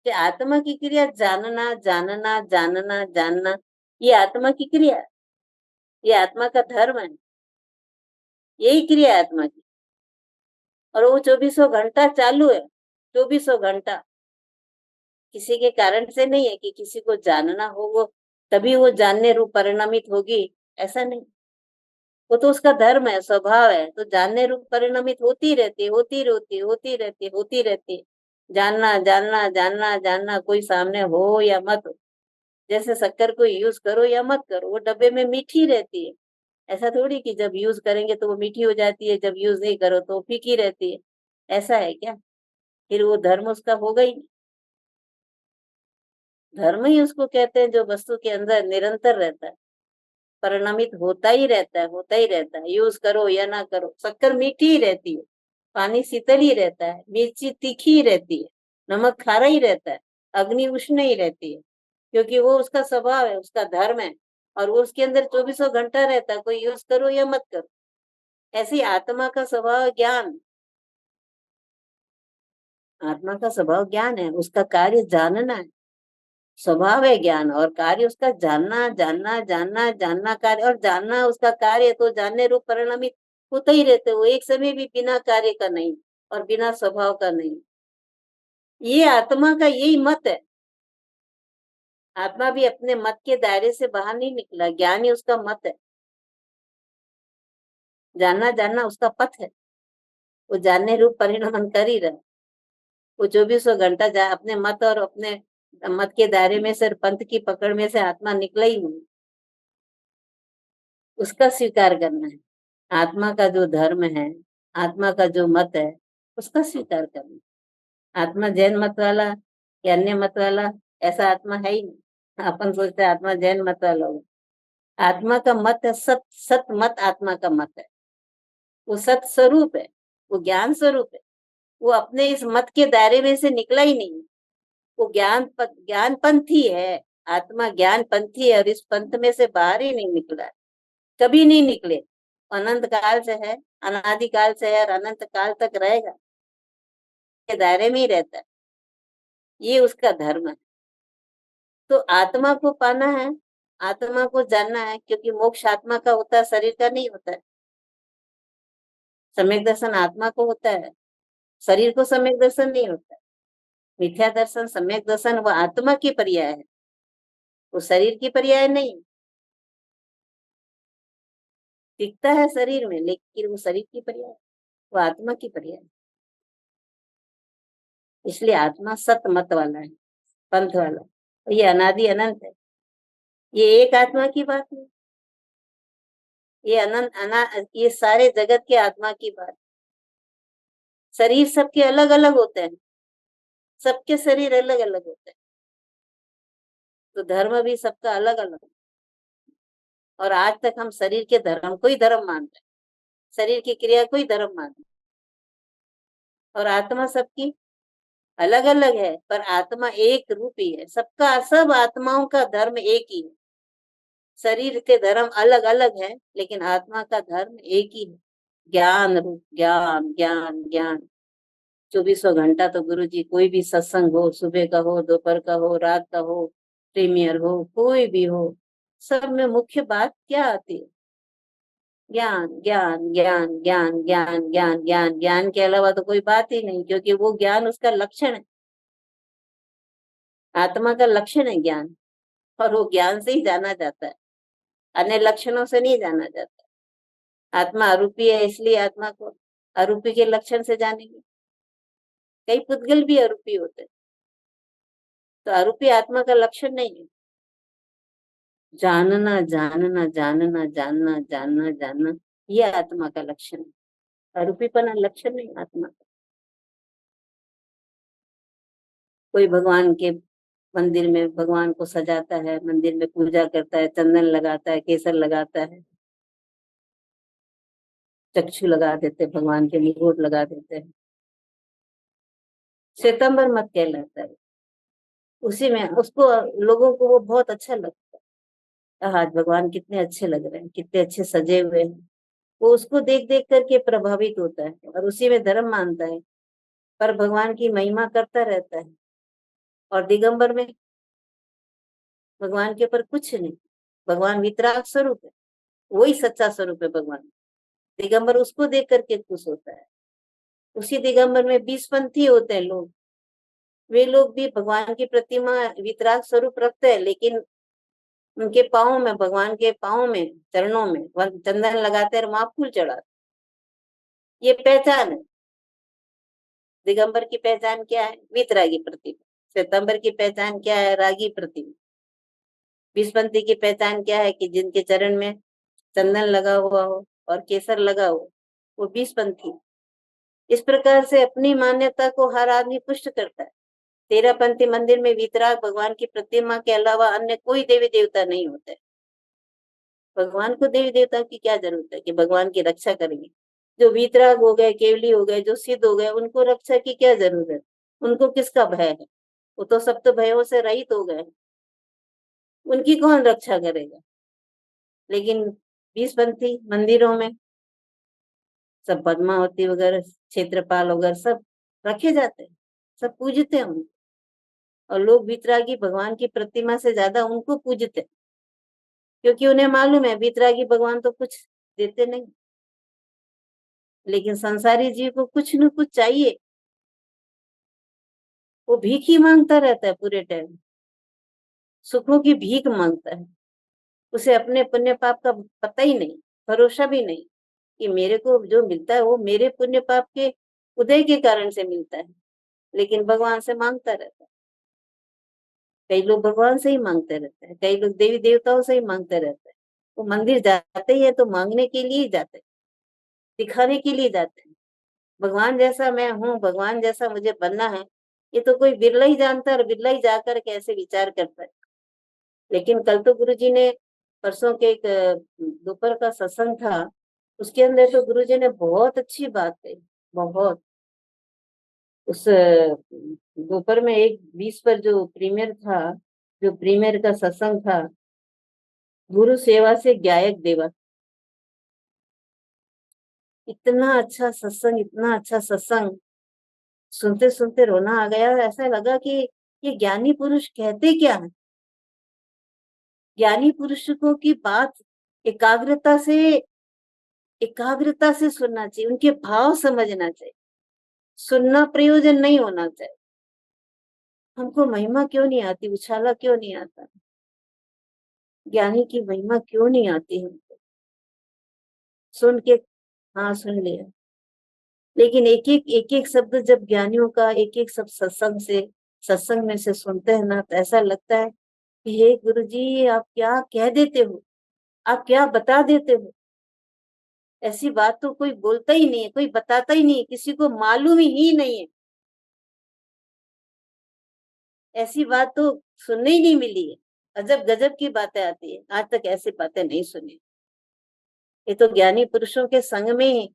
कि आत्मा की क्रिया जानना जानना जानना जानना, ये आत्मा की क्रिया है, ये आत्मा का धर्म है, यही क्रिया है आत्मा की। और वो 2400 घंटा चालू है, 2400 घंटा। किसी के कारण से नहीं है कि किसी को जानना हो वो तभी वो जानने रूप परिणमित होगी, ऐसा नहीं। वो तो उसका धर्म है, स्वभाव है, तो जानने रूप परिणमित होती रहती है, होती रहती है, होती रहती है, होती रहती है। जानना जानना जानना जानना, कोई सामने हो या मत हो। जैसे शक्कर को यूज करो या मत करो, वो डब्बे में मीठी रहती है। ऐसा थोड़ी कि जब यूज करेंगे तो वो मीठी हो जाती है, जब यूज नहीं करो तो वो फीकी रहती है। ऐसा है क्या, फिर वो धर्म उसका होगा ही नहीं। धर्म ही उसको कहते हैं जो वस्तु के अंदर निरंतर रहता है, परिणामित होता ही रहता है, होता ही रहता है। यूज करो या ना करो, शक्कर मीठी ही रहती है, पानी शीतल ही रहता है, मिर्ची तीखी ही रहती है, नमक खारा ही रहता है, अग्नि उष्ण ही रहती है। क्योंकि वो उसका स्वभाव है, उसका धर्म है, और वो उसके अंदर 24 घंटा रहता है, कोई यूज करो या मत करो। ऐसी आत्मा का स्वभाव ज्ञान, आत्मा का स्वभाव ज्ञान है, उसका कार्य जानना है। स्वभाव है ज्ञान और कार्य उसका जानना जानना जानना जानना कार्य, और जानना उसका कार्य, तो जानने रूप परिणामित होते ही रहते, वो एक समय भी बिना कार्य का नहीं और बिना स्वभाव का नहीं। ये आत्मा का यही मत है। आत्मा भी अपने मत के दायरे से बाहर नहीं निकला, ज्ञान ही उसका मत है। जानना जानना उसका पथ है, वो जानने रूप परिणमन कर ही रहा है। वो 24 घंटा अपने मत और अपने मत के दायरे में से और पंथ की पकड़ में से आत्मा निकला ही नहीं। उसका स्वीकार करना है। आत्मा का जो धर्म है, आत्मा का जो मत है, उसका स्वीकार करना है। आत्मा जैन मत वाला या अन्य मत वाला ऐसा आत्मा है ही नहीं। अपन सोचते हैं आत्मा जैन मत वाला हो। आत्मा का मत है सत, सत मत आत्मा का मत है। वो सत स्वरूप है, वो ज्ञान स्वरूप है। वो अपने इस मत के दायरे में से निकला ही नहीं। वो ज्ञान पंथी है। आत्मा ज्ञान पंथी है और इस पंथ में से बाहर ही नहीं निकला है, कभी नहीं निकले। अनंत काल से है, अनादि काल से है और अनंत काल तक रहेगा, के दायरे में ही रहता है। ये उसका धर्म है। तो आत्मा को पाना है, आत्मा को जानना है, क्योंकि मोक्ष आत्मा का होता है, शरीर का नहीं होता है। सम्यक दर्शन आत्मा को होता है, शरीर को सम्यक दर्शन नहीं होता है। मिथ्या दर्शन सम्यक दर्शन वो आत्मा की पर्याय है, वो शरीर की पर्याय नहीं। दिखता है शरीर में लेकिन वो शरीर की पर्याय, वो आत्मा की पर्याय। इसलिए आत्मा सत मत वाला है, पंथ वाला। और ये अनादि अनंत है, ये एक आत्मा की बात नहीं। ये ये सारे जगत के आत्मा की बात। शरीर सबके अलग अलग होते हैं, सबके शरीर अलग अलग होते हैं, तो धर्म भी सबका अलग अलग। और आज तक हम शरीर के धर्म को ही धर्म मानते हैं, शरीर की क्रिया को ही धर्म मानते हैं। और आत्मा सबकी अलग अलग है, पर आत्मा एक रूप ही है। सबका, सब आत्माओं का धर्म एक ही है। शरीर के धर्म अलग अलग है, लेकिन आत्मा का धर्म एक ही है। ज्ञान रूप, ज्ञान ज्ञान ज्ञान। 24 घंटा तो गुरु जी कोई भी सत्संग हो, सुबह का हो, दोपहर का हो, रात का हो, प्रीमियर हो, कोई भी हो, सब में मुख्य बात क्या आती है? ज्ञान ज्ञान ज्ञान ज्ञान ज्ञान ज्ञान ज्ञान। ज्ञान के अलावा तो कोई बात ही नहीं, क्योंकि वो ज्ञान उसका लक्षण है। आत्मा का लक्षण है ज्ञान, और वो ज्ञान से ही जाना जाता है, अन्य लक्षणों से नहीं जाना जाता। आत्मा अरूपी है, इसलिए आत्मा को अरूपी के लक्षण से जानेंगे। कई पुद्गल भी अरूपी होते हैं, तो अरूपी आत्मा का लक्षण नहीं है। जानना जानना जानना जानना जानना जानना, ये आत्मा का लक्षण है। अरूपीपना लक्षण नहीं आत्मा का। कोई भगवान के मंदिर में भगवान को सजाता है, मंदिर में पूजा करता है, चंदन लगाता है, केसर लगाता है, चक्षु लगा देते हैं, भगवान के मुकुट लगा देते हैं, श्वेतांबर मत कहलाता है। उसी में उसको, लोगों को वो बहुत अच्छा लगता है। आज भगवान कितने अच्छे लग रहे हैं, कितने अच्छे सजे हुए हैं। वो उसको देख देख करके प्रभावित होता है और उसी में धर्म मानता है, पर भगवान की महिमा करता रहता है। और दिगंबर में भगवान के ऊपर कुछ नहीं, भगवान वितराग स्वरूप है, वही सच्चा स्वरूप है भगवान। दिगंबर उसको देख करके खुश होता है। उसी दिगंबर में 20 पंथी होते हैं लोग, वे लोग भी भगवान की प्रतिमा वितराग स्वरूप रखते हैं, लेकिन उनके पाँव में, भगवान के पाँव में, चरणों में चंदन लगाते हैं और वहां फूल चढ़ाते। ये पहचान है। दिगंबर की पहचान क्या है? वितरागी प्रतिमा। श्वेतांबर की पहचान क्या है? रागी प्रतिमा। 20 पंथी की पहचान क्या है? कि जिनके चरण में चंदन लगा हुआ हो और केसर लगा हो, वो 20 पंथी। इस प्रकार से अपनी मान्यता को हर आदमी पुष्ट करता है। 13 पंथी मंदिर में वितराग भगवान की प्रतिमा के अलावा अन्य कोई देवी देवता नहीं होते। भगवान को देवी देवता की क्या जरूरत है कि भगवान की रक्षा करेंगे? जो वीतराग हो गए, केवली हो गए, जो सिद्ध हो गए, उनको रक्षा की क्या जरूरत है? उनको किसका भय है? वो तो सब तो भयों से रहित हो गए। उनकी कौन रक्षा करेगा? लेकिन बीसपंथी मंदिरों में सब पद्मावती वगैरह, क्षेत्रपाल वगैरह सब रखे जाते हैं, सब पूजते हैं उनको। और लोग वितरागी भगवान की प्रतिमा से ज्यादा उनको पूजते हैं, क्योंकि उन्हें मालूम है वितरागी भगवान तो कुछ देते नहीं, लेकिन संसारी जीव को कुछ न कुछ चाहिए। वो भीख ही मांगता रहता है पूरे टाइम, सुखों की भीख मांगता है। उसे अपने पुण्य पाप का पता ही नहीं, भरोसा भी नहीं कि मेरे को जो मिलता है वो मेरे पुण्य पाप के उदय के कारण से मिलता है, लेकिन भगवान से मांगता रहता है। कई लोग भगवान से ही मांगते रहते हैं, कई लोग देवी देवताओं से ही मांगते रहते हैं। वो मंदिर जाते ही है तो मांगने के लिए ही जाते हैं, दिखाने के लिए जाते हैं। भगवान जैसा मैं हूँ, भगवान जैसा मुझे बनना है, ये तो कोई बिरला ही जानता है, और बिरला ही जाकर कैसे विचार करता है। लेकिन कल तो गुरुजी ने, परसों के एक दोपहर का सत्संग था, उसके अंदर तो गुरुजी ने बहुत अच्छी बात कही, बहुत। उस दोपहर में 1:20 पर जो प्रीमियर था, जो प्रीमियर का सत्संग था, गुरु सेवा से गायक देवा। इतना अच्छा सत्संग, इतना अच्छा सत्संग, सुनते सुनते रोना आ गया। ऐसा लगा कि ये ज्ञानी पुरुष कहते क्या है। ज्ञानी पुरुषों की बात एकाग्रता से, एकाग्रता से सुनना चाहिए, उनके भाव समझना चाहिए, सुनना प्रयोजन नहीं होना चाहिए। हमको महिमा क्यों नहीं आती, उछाला क्यों नहीं आता, ज्ञानी की महिमा क्यों नहीं आती हमको? सुन के, हाँ सुन लिया, लेकिन एक एक शब्द जब ज्ञानियों का एक एक सब सत्संग से, सत्संग में से सुनते हैं ना, तो ऐसा लगता है कि हे गुरु जी, आप क्या कह देते हो, आप क्या बता देते हो। ऐसी बात तो कोई बोलता ही नहीं है, कोई बताता ही नहीं है, किसी को मालूम ही नहीं है। ऐसी बात तो सुनने ही नहीं मिली है। अजब गजब की बातें आती है, आज तक ऐसी बातें नहीं सुनी। ये तो ज्ञानी पुरुषों के संग में ही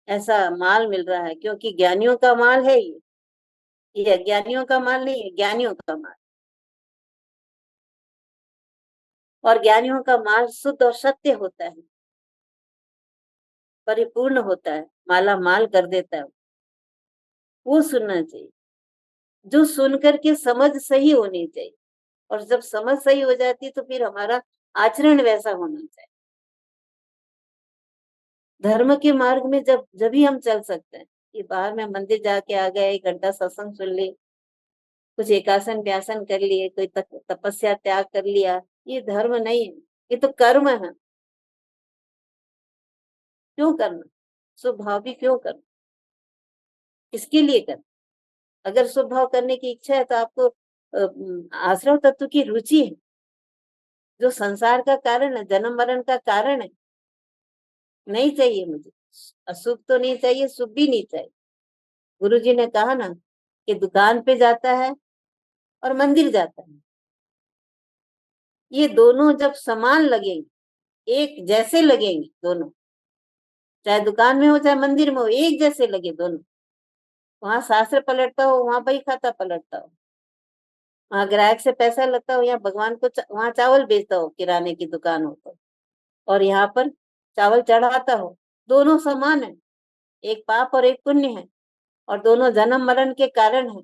ऐसा माल मिल रहा है, क्योंकि ज्ञानियों का माल है ये अज्ञानियों का माल नहीं है, ज्ञानियों का माल। और ज्ञानियों का माल शुद्ध और सत्य होता है, परिपूर्ण होता है, माला माल कर देता है। वो सुनना चाहिए, जो सुन करके समझ सही होनी चाहिए। और जब समझ सही हो जाती है तो फिर हमारा आचरण वैसा होना चाहिए। धर्म के मार्ग में जब ही हम चल सकते हैं। ये बाहर में मंदिर जाके आ गए, 1 घंटा सत्संग सुन ली, कुछ एकासन व्यासन कर लिए, कोई तपस्या त्याग कर लिया, ये धर्म नहीं है, ये तो कर्म है। क्यों करना, स्वभाव भी क्यों करना, किसके लिए करना? अगर स्वभाव करने की इच्छा है तो आपको आश्रव तत्व की रुचि है, जो संसार का कारण है, जन्म मरण का कारण है, नहीं चाहिए मुझे। अशुभ तो नहीं चाहिए, शुभ भी नहीं चाहिए। गुरुजी ने कहा ना कि दुकान पे जाता है और मंदिर जाता है, ये दोनों जब समान लगेंगे, एक जैसे लगेंगे दोनों, चाहे दुकान में हो चाहे मंदिर में हो, एक जैसे लगे दोनों। वहां शास्त्र पलटता हो, वहां बही खाता पलटता हो, वहां ग्राहक से पैसा लगता हो, यहाँ भगवान को वहां चावल बेचता हो, किराने की दुकान हो तो, और यहाँ पर चावल चढ़ाता हो, दोनों समान है। एक पाप और एक पुण्य है, और दोनों जन्म मरण के कारण है।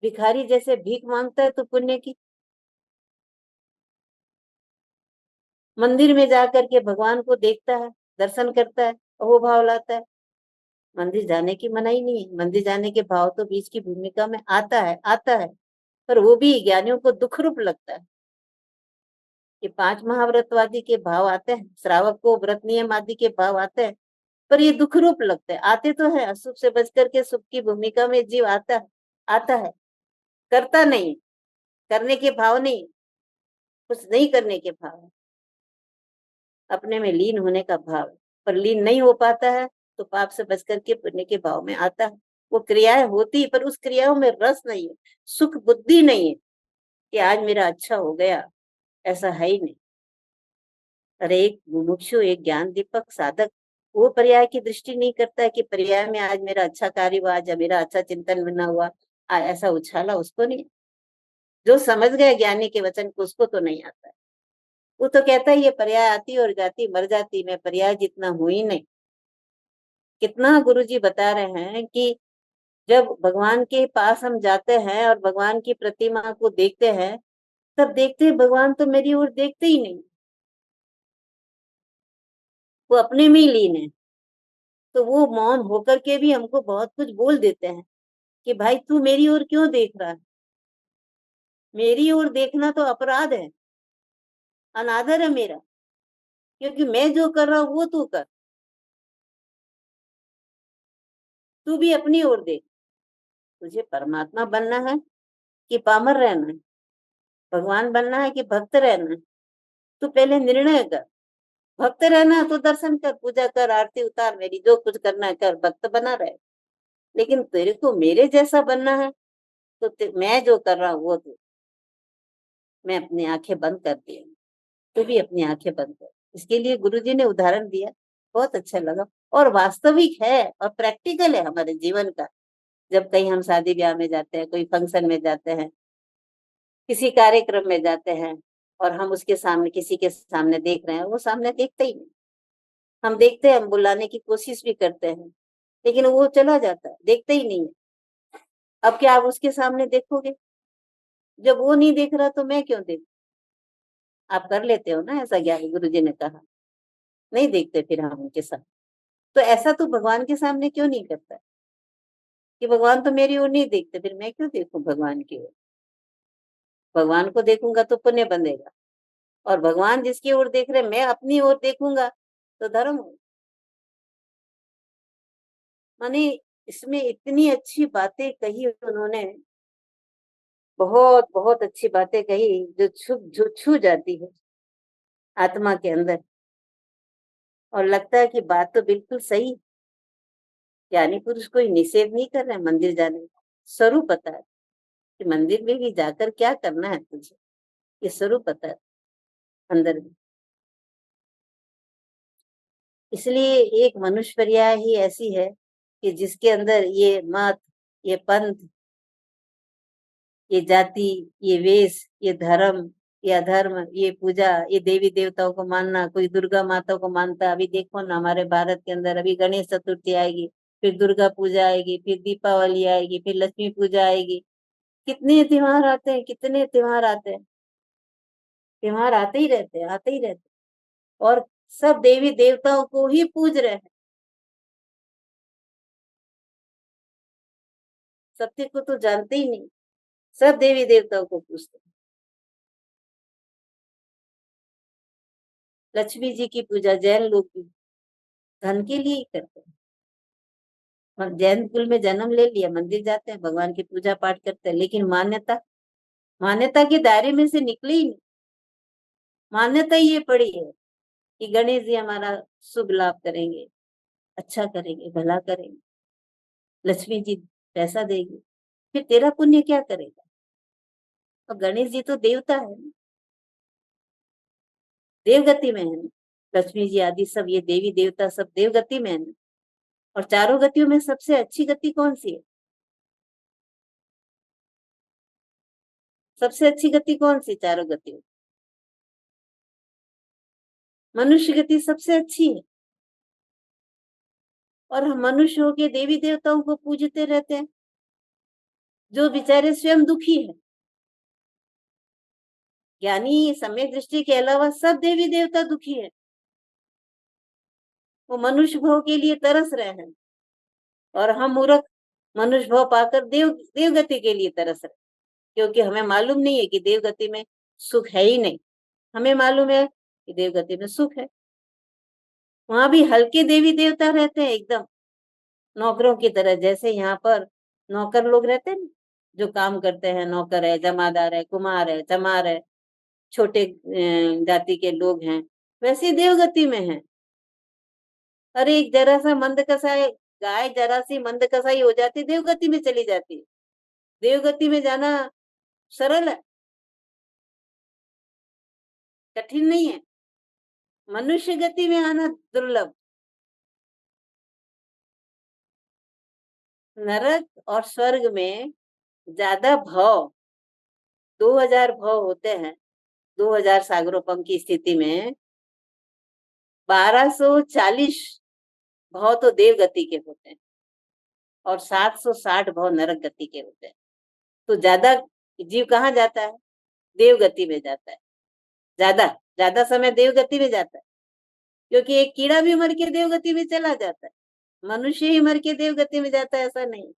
भिखारी जैसे भीख मांगता है तो पुण्य की, मंदिर में जाकर के भगवान को देखता है, दर्शन करता है, वो भाव लाता है। मंदिर जाने की मनाही नहीं है, मंदिर जाने के भाव तो बीच की भूमिका में आता है, आता है, पर वो भी ज्ञानियों को दुख रूप लगता है कि 5 महाव्रतवादी के भाव आते हैं, श्रावक को व्रत नियम आदि के भाव आते हैं, पर ये दुख रूप लगते हैं। आते तो है, अशुभ से बच करके शुभ की भूमिका में जीव आता है, आता है, करता नहीं, करने के भाव नहीं, कुछ नहीं करने के भाव है, अपने में लीन होने का भाव है। पर लीन नहीं हो पाता है तो पाप से बच करके पुण्य के भाव में आता है। वो क्रियाएं होती, पर उस क्रियाओं में रस नहीं है, सुख बुद्धि नहीं है कि आज मेरा अच्छा हो गया, ऐसा है ही नहीं। अरे एक मुमुक्षु, एक ज्ञान दीपक साधक, वो पर्याय की दृष्टि नहीं करता है कि पर्याय में आज मेरा अच्छा कार्य हुआ, आज मेरा अच्छा चिंतन बना हुआ, ऐसा उछाला उसको नहीं। जो समझ गया ज्ञानी के वचन को, उसको तो नहीं आता है। वो तो कहता है ये पर्याय आती और जाती, मर जाती, मैं पर्याय जितना हूं ही नहीं। कितना गुरुजी बता रहे हैं कि जब भगवान के पास हम जाते हैं और भगवान की प्रतिमा को देखते हैं, तब देखते हैं भगवान तो मेरी ओर देखते ही नहीं, वो अपने में ही लीन है। तो वो मौन होकर के भी हमको बहुत कुछ बोल देते हैं कि भाई तू मेरी ओर क्यों देख रहा है, मेरी ओर देखना तो अपराध है, अनादर है मेरा, क्योंकि मैं जो कर रहा हूं वो तू कर, तू भी अपनी ओर देख। तुझे परमात्मा बनना है कि पामर रहना है, भगवान बनना है कि भक्त रहना है, तू पहले निर्णय कर। भक्त रहना है तो दर्शन कर, पूजा कर, आरती उतार, मेरी जो कुछ करना है कर, भक्त बना रहे। लेकिन तेरे को मेरे जैसा बनना है तो मैं जो कर रहा हूँ वो तो, मैं अपनी आंखें बंद कर दी, तू भी अपनी आंखें बंद कर। इसके लिए गुरुजी ने उदाहरण दिया, बहुत अच्छा लगा, और वास्तविक है और प्रैक्टिकल है हमारे जीवन का। जब कहीं हम शादी ब्याह में जाते हैं, कोई फंक्शन में जाते हैं, किसी कार्यक्रम में जाते हैं, और हम उसके सामने, किसी के सामने देख रहे हैं, वो सामने देखते ही नहीं। हम देखते हैं, हम बुलाने की कोशिश भी करते हैं, लेकिन वो चला जाता है, देखते ही नहीं है। अब क्या आप उसके सामने देखोगे? जब वो नहीं देख रहा तो मैं क्यों देखूं? आप कर लेते हो ना ऐसा, ज्ञानी गुरु जी ने कहा, नहीं देखते फिर हम उनके साथ। तो ऐसा तो भगवान के सामने क्यों नहीं करता कि भगवान तो मेरी ओर नहीं देखते, फिर मैं क्यों देखूं भगवान की ओर? भगवान को देखूंगा तो पुण्य बंधेगा, और भगवान जिसकी ओर देख रहे, मैं अपनी ओर देखूंगा तो धर्म हो। माने इसमें इतनी अच्छी बातें कही उन्होंने, बहुत बहुत अच्छी बातें कही, जो छू जाती है आत्मा के अंदर, और लगता है कि बात तो बिल्कुल सही। ज्ञानी पुरुष कोई निषेध नहीं कर रहे हैं मंदिर जाने का, स्वरूप पता है कि मंदिर में भी जाकर क्या करना है तुझे, ये स्वरूप पता है अंदर में। इसलिए एक मनुष्य पर्याय ही ऐसी है कि जिसके अंदर ये मत, ये पंथ, ये जाति, ये वेश, ये धर्म, ये अधर्म, ये पूजा, ये देवी देवताओं को मानना, कोई दुर्गा माता को मानता, अभी देखो ना हमारे भारत के अंदर अभी गणेश चतुर्थी आएगी, फिर दुर्गा पूजा आएगी, फिर दीपावली आएगी, फिर लक्ष्मी पूजा आएगी, कितने त्योहार आते हैं, कितने त्योहार आते हैं, त्योहार आते ही रहते हैं, आते ही रहते हैं, और सब देवी देवताओं को ही पूज रहे हैं, सत्य को तो जानते ही नहीं, सब देवी देवताओं को पूजते हैं। लक्ष्मी जी की पूजा जैन लोग भी धन के लिए ही करते हैं। हम जैन कुल में जन्म ले लिया, मंदिर जाते हैं, भगवान की पूजा पाठ करते हैं, लेकिन मान्यता, मान्यता के दायरे में से निकले ही नहीं। मान्यता ये पड़ी है कि गणेश जी हमारा शुभ लाभ करेंगे, अच्छा करेंगे, भला करेंगे, लक्ष्मी जी पैसा देगी, फिर तेरा पुण्य क्या करेगा? और गणेश जी तो देवता है ना, देवगति में है ना, लक्ष्मी जी आदि सब ये देवी देवता सब देवगति में है ना। और चारों गतियों में सबसे अच्छी गति कौन सी है? सबसे अच्छी गति कौन सी चारों गतियों? मनुष्य गति सबसे अच्छी है, और हम मनुष्य होके देवी देवताओं को पूजते रहते हैं, जो बेचारे स्वयं दुखी है। ज्ञानी सम्यक दृष्टि के अलावा सब देवी देवता दुखी है, वो मनुष्य भव के लिए तरस रहे हैं, और हम मूर्ख मनुष्य भव पाकर देवगति के लिए तरस रहे, क्योंकि हमें मालूम नहीं है कि देवगति में सुख है ही नहीं। हमें मालूम है कि देवगति में सुख है, वहां भी हल्के देवी देवता रहते हैं, एकदम नौकरों की तरह, जैसे यहाँ पर नौकर लोग रहते हैं, जो काम करते हैं, नौकर है, जमादार है, कुमार है, चमार है, छोटे जाति के लोग हैं, वैसे देवगति में है। अरे एक जरा सा मंद कसाई गाय, जरा सी मंद कसाई हो जाती, देवगति में चली जाती है। देवगति में जाना सरल है, कठिन नहीं है। मनुष्य गति में आना दुर्लभ। नरक और स्वर्ग में ज्यादा भाव 2000 भव होते हैं। 2000 सागरोपम की स्थिति में 1240 भव तो देव गति के होते हैं और 760 भव नरक गति के होते हैं। तो ज्यादा जीव कहाँ जाता है? देव गति में जाता है। ज्यादा ज्यादा समय देव गति में जाता है, क्योंकि एक कीड़ा भी मर के देव गति में चला जाता है। मनुष्य ही मर के देव गति में जाता है, ऐसा नहीं।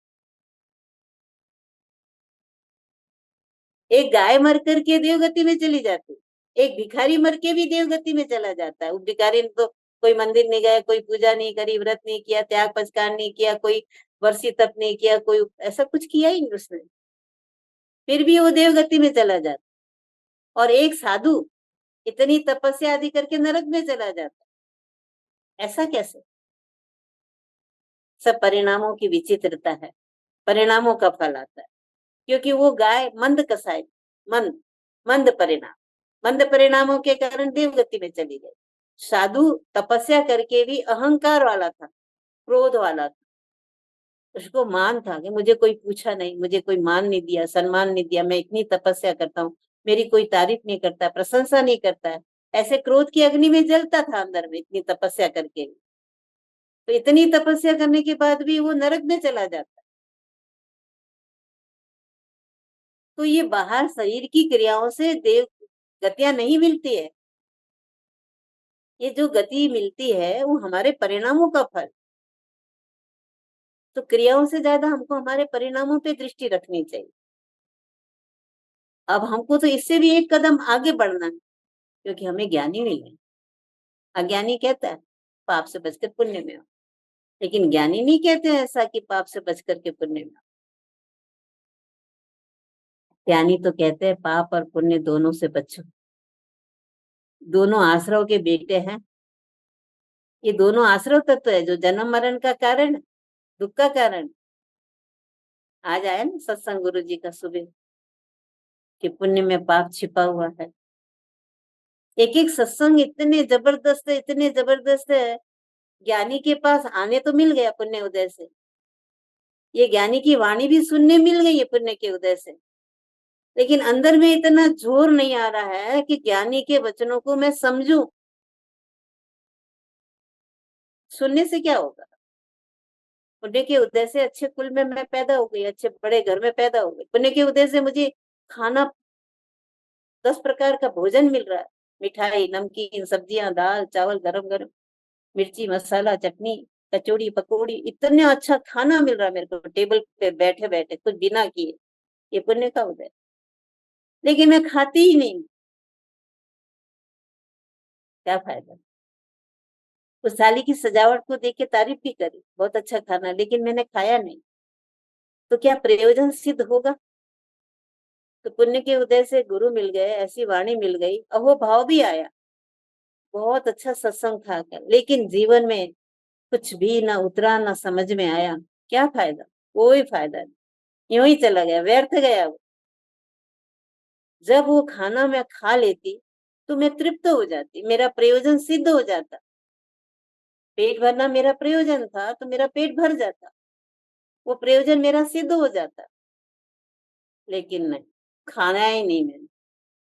एक गाय मर करके देव गति में चली जाती है, एक भिखारी मर के भी देव गति में चला जाता है। उस भिखारी ने तो कोई मंदिर नहीं गया, कोई पूजा नहीं करी, व्रत नहीं किया, त्याग पचकार नहीं किया, कोई वर्षी तप नहीं किया, कोई ऐसा कुछ किया ही नहीं उसने, फिर भी वो देव गति में चला जाता। और एक साधु इतनी तपस्या आदि करके नरक में चला जाता, ऐसा कैसे? सब परिणामों की विचित्रता है, परिणामों का फल आता है। क्योंकि वो गाय मंद कसाई, मंद मंद परिणाम, मंद परिणामों के कारण देवगति में चली गई। साधु तपस्या करके भी अहंकार वाला था, क्रोध वाला था। उसको मान था कि मुझे कोई पूछा नहीं, मुझे कोई मान नहीं दिया, सम्मान नहीं दिया, मैं इतनी तपस्या करता हूँ, मेरी कोई तारीफ नहीं करता, प्रशंसा नहीं करता है। ऐसे क्रोध की अग्नि में जलता था अंदर में, इतनी तपस्या करके। तो इतनी तपस्या करने के बाद भी वो नरक में चला जाता। तो ये बाहर शरीर की क्रियाओं से देव गतियां नहीं मिलती है। ये जो गति मिलती है वो हमारे परिणामों का फल। तो क्रियाओं से ज्यादा हमको हमारे परिणामों पे दृष्टि रखनी चाहिए। अब हमको तो इससे भी एक कदम आगे बढ़ना है, क्योंकि हमें ज्ञानी नहीं है। अज्ञानी कहता है पाप से बचकर पुण्य में हो, लेकिन ज्ञानी नहीं कहते हैं ऐसा कि पाप से बच करके पुण्य में हो। ज्ञानी तो कहते हैं पाप और पुण्य दोनों से बचो। दोनों आश्रव के बेटे हैं। ये दोनों आश्रव तत्व है जो जन्म मरण का कारण, दुख का कारण। आज आया ना सत्संग गुरु जी का सुबह, कि पुण्य में पाप छिपा हुआ है। एक एक सत्संग इतने जबरदस्त है, इतने जबरदस्त है। ज्ञानी के पास आने तो मिल गया पुण्य उदय से, ये ज्ञानी की वाणी भी सुनने मिल गई है पुण्य के उदय से, लेकिन अंदर में इतना जोर नहीं आ रहा है कि ज्ञानी के वचनों को मैं समझूं। सुनने से क्या होगा? पुण्य के उदय से अच्छे कुल में मैं पैदा हो गई, अच्छे बड़े घर में पैदा हो गई। पुण्य के उदय से मुझे खाना 10 प्रकार का भोजन मिल रहा है, मिठाई, नमकीन, सब्जियां, दाल चावल, गरम गरम, मिर्ची मसाला, चटनी, कचौड़ी पकौड़ी, इतना अच्छा खाना मिल रहा है मेरे को टेबल पे बैठे बैठे, कुछ बिना किए। ये पुण्य का उदय। लेकिन मैं खाती ही नहीं, क्या फायदा? उस थाली की सजावट को देख के तारीफ भी करी, बहुत अच्छा खाना, लेकिन मैंने खाया नहीं, तो क्या प्रयोजन सिद्ध होगा? तो पुण्य के उदय से गुरु मिल गए, ऐसी वाणी मिल गई, अहो भाव भी आया, बहुत अच्छा सत्संग था कर, लेकिन जीवन में कुछ भी ना उतरा, ना समझ में आया। क्या फायदा? कोई फायदा नहीं, यूं ही चला गया, व्यर्थ गया वो। जब वो खाना मैं खा लेती तो मैं तृप्त हो जाती, मेरा प्रयोजन सिद्ध हो जाता। पेट भरना मेरा प्रयोजन था तो मेरा पेट भर जाता, वो प्रयोजन मेरा सिद्ध हो जाता। लेकिन नहीं, खाना ही नहीं मैंने।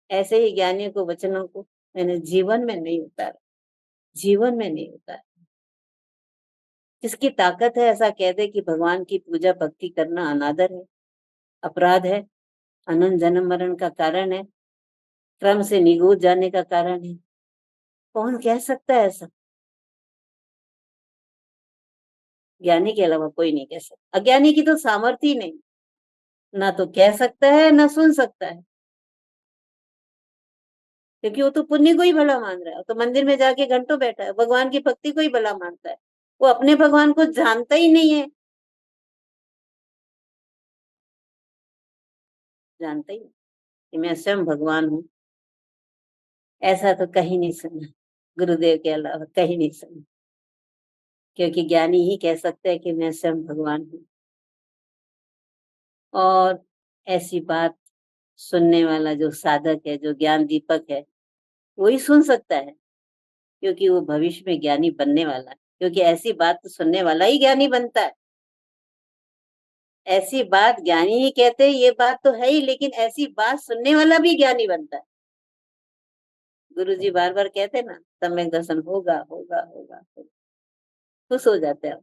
ऐसे ही ज्ञानियों को वचनों को मैंने जीवन में नहीं उतारा, जीवन में नहीं उतारा। जिसकी ताकत है ऐसा कह दे कि भगवान की पूजा भक्ति करना अनादर है, अपराध है, अनंत जन्म मरण का कारण है, क्रम से निगूत जाने का कारण है। कौन कह सकता है ऐसा? ज्ञानी के अलावा कोई नहीं कह सकता। अज्ञानी की तो सामर्थ्य ही नहीं, ना तो कह सकता है ना सुन सकता है, क्योंकि वो तो पुण्य को ही भला मान रहा है। तो मंदिर में जाके घंटों बैठा है, भगवान की भक्ति को ही भला मानता है, वो अपने भगवान को जानता ही नहीं है, जानता ही नहीं कि मैं स्वयं भगवान हूँ। ऐसा तो कहीं नहीं सुना, गुरुदेव के अलावा कहीं नहीं सुना। क्योंकि ज्ञानी ही कह सकते हैं कि मैं स्वयं भगवान हूँ। और ऐसी बात सुनने वाला जो साधक है, जो ज्ञान दीपक है, वही सुन सकता है, क्योंकि वो भविष्य में ज्ञानी बनने वाला है। क्योंकि ऐसी बात तो सुनने वाला ही ज्ञानी बनता है। ऐसी बात ज्ञानी ही कहते हैं, ये बात तो है ही, लेकिन ऐसी बात सुनने वाला भी ज्ञानी बनता है। गुरु जी बार बार कहते हैं ना, सम्यक दर्शन होगा होगा होगा, होगा। खुश हो जाते हैं।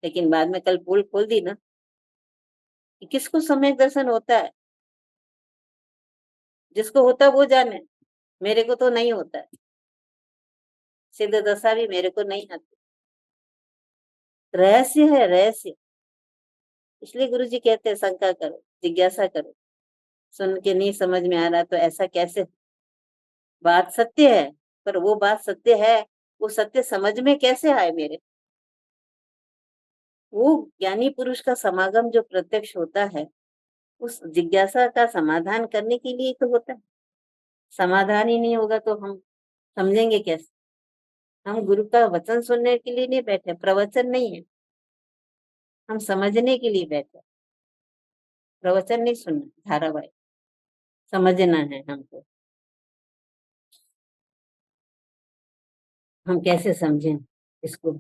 लेकिन बाद में कल पोल खोल दी ना कि किसको सम्यक दर्शन होता है, जिसको होता है वो जाने, मेरे को तो नहीं होता है। सिद्ध दशा भी मेरे को नहीं आती। रहस्य है, रहस्य। इसलिए गुरु जी कहते हैं शंका करो, जिज्ञासा करो। सुन के नहीं समझ में आ रहा तो ऐसा कैसे, बात सत्य है, पर वो बात सत्य है, वो सत्य समझ में कैसे आए मेरे। वो ज्ञानी पुरुष का समागम जो प्रत्यक्ष होता है, उस जिज्ञासा का समाधान करने के लिए तो होता है। समाधान ही नहीं होगा तो हम समझेंगे कैसे। हम गुरु का वचन सुनने के लिए नहीं बैठे, प्रवचन नहीं है, हम समझने के लिए बैठे। प्रवचन नहीं सुनना, धारावाहिक समझना है हमको। हम कैसे समझें इसको।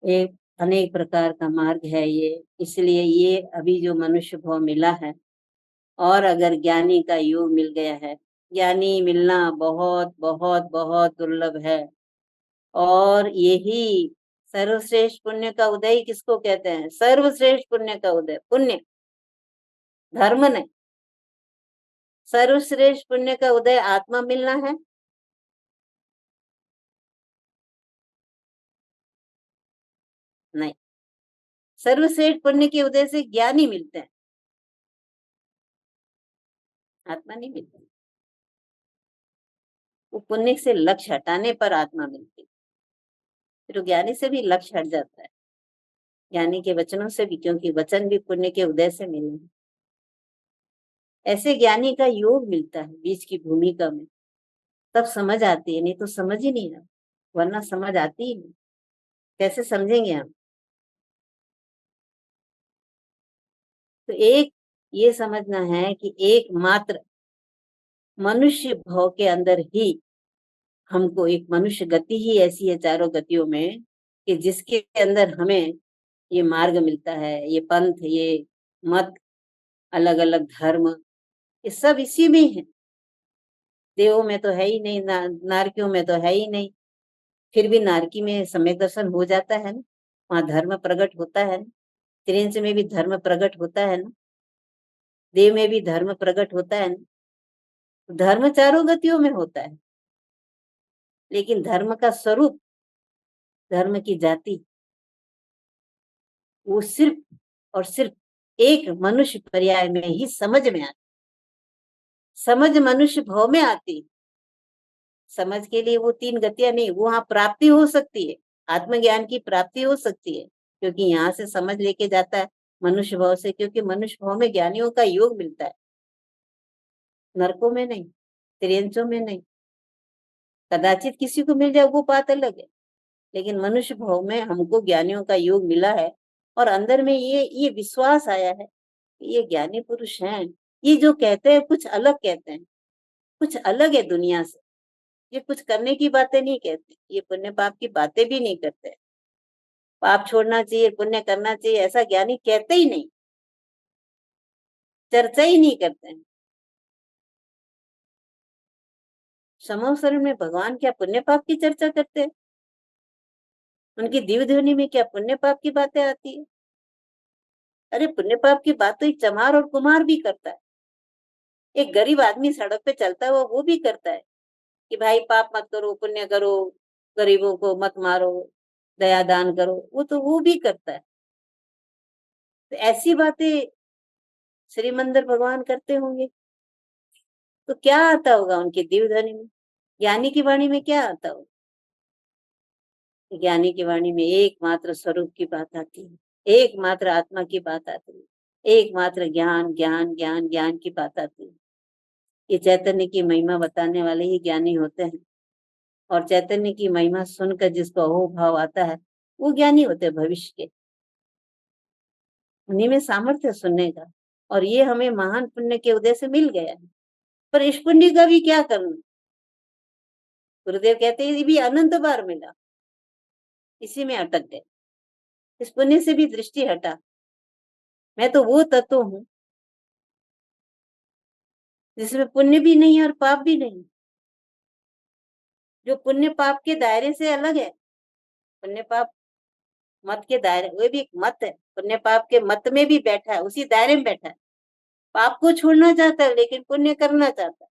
एक अनेक प्रकार का मार्ग है ये, इसलिए ये अभी जो मनुष्य भाव मिला है, और अगर ज्ञानी का योग मिल गया है, ज्ञानी मिलना बहुत बहुत बहुत दुर्लभ है। और यही सर्वश्रेष्ठ पुण्य का उदय किसको कहते हैं, सर्वश्रेष्ठ पुण्य का उदय, पुण्य धर्म नहीं। सर्वश्रेष्ठ पुण्य का उदय आत्मा मिलना है। नहीं, सर्वश्रेष्ठ पुण्य के उदय से ज्ञानी मिलते हैं, आत्मा नहीं मिलती। वो पुण्य से लक्ष्य हटाने पर आत्मा मिलती है। फिर ज्ञानी से भी लक्ष्य हट जाता है, ज्ञानी के वचनों से भी, क्योंकि वचन भी पुण्य के उदय से मिले हैं। ऐसे ज्ञानी का योग मिलता है बीच की भूमिका में, तब समझ आती है, नहीं तो समझ ही नहीं आता, वरना समझ आती ही नहीं। कैसे समझेंगे हम। तो एक ये समझना है कि एकमात्र मनुष्य भाव के अंदर ही हमको, एक मनुष्य गति ही ऐसी है चारों गतियों में, कि जिसके अंदर हमें ये मार्ग मिलता है, ये पंथ, ये मत, अलग अलग धर्म, ये सब इसी में है। देवों में तो है ही नहीं, नारकियों में तो है ही नहीं। फिर भी नारकी में सम्यक दर्शन हो जाता है ना, वहां धर्म प्रकट होता है ना, त्रिंच में भी धर्म प्रकट होता है ना, देव में भी धर्म प्रकट होता है ना। धर्म चारों गतियों में होता है, लेकिन धर्म का स्वरूप, धर्म की जाति, वो सिर्फ और सिर्फ एक मनुष्य पर्याय में ही समझ में आती। समझ मनुष्य भाव में आती। समझ के लिए वो तीन गतियां नहीं, वो वहां प्राप्ति हो सकती है, आत्मज्ञान की प्राप्ति हो सकती है, क्योंकि यहाँ से समझ लेके जाता है मनुष्य भाव से, क्योंकि मनुष्य भाव में ज्ञानियों का योग मिलता है, नरकों में नहीं, त्रियंचों में नहीं। कदाचित किसी को मिल जाए वो बात अलग है, लेकिन मनुष्य भाव में हमको ज्ञानियों का योग मिला है। और अंदर में ये विश्वास आया है कि ये ज्ञानी पुरुष हैं, ये जो कहते हैं कुछ अलग कहते हैं, कुछ अलग है दुनिया से। ये कुछ करने की बातें नहीं कहते, ये पुण्य पाप की बातें भी नहीं करते। पाप छोड़ना चाहिए, पुण्य करना चाहिए, ऐसा ज्ञानी कहते ही नहीं, चर्चा ही नहीं करते हैं। समोसरण में भगवान क्या पुण्य पाप की चर्चा करते हैं? उनकी दिव्य ध्वनि में क्या पुण्य पाप की बातें आती है? अरे पुण्य पाप की बात तो एक चमार और कुम्हार भी करता है। एक गरीब आदमी सड़क पे चलता है वो भी करता है कि भाई पाप मत करो, पुण्य करो, गरीबों को मत मारो, दया दान करो, वो भी करता है। तो ऐसी बातें श्री मंदिर भगवान करते होंगे, तो क्या आता होगा उनकी दिव्य ध्वनि में, ज्ञानी की वाणी में क्या आता होगा। ज्ञानी की वाणी में एकमात्र स्वरूप की बात आती है, एकमात्र आत्मा की बात आती है, एकमात्र ज्ञान ज्ञान ज्ञान ज्ञान की बात आती है। ये चैतन्य की महिमा बताने वाले ही ज्ञानी होते हैं, और चैतन्य की महिमा सुनकर जिसको अहोभाव आता है वो ज्ञानी होते हैं भविष्य के। उन्हीं में सामर्थ्य सुनने का, और ये हमें महान पुण्य के उदय से मिल गया है। पर इस पुण्य का भी क्या करना, गुरुदेव कहते हैं ये भी अनंत बार मिला, इसी में अटक गए। इस पुण्य से भी दृष्टि हटा। मैं तो वो तत्व हूँ जिसमें पुण्य भी नहीं और पाप भी नहीं। जो पुण्य पाप के दायरे से अलग है। पुण्य पाप मत के दायरे, वो भी एक मत है, पुण्य पाप के मत में भी बैठा है, उसी दायरे में बैठा है। पाप को छोड़ना चाहता है लेकिन पुण्य करना चाहता है।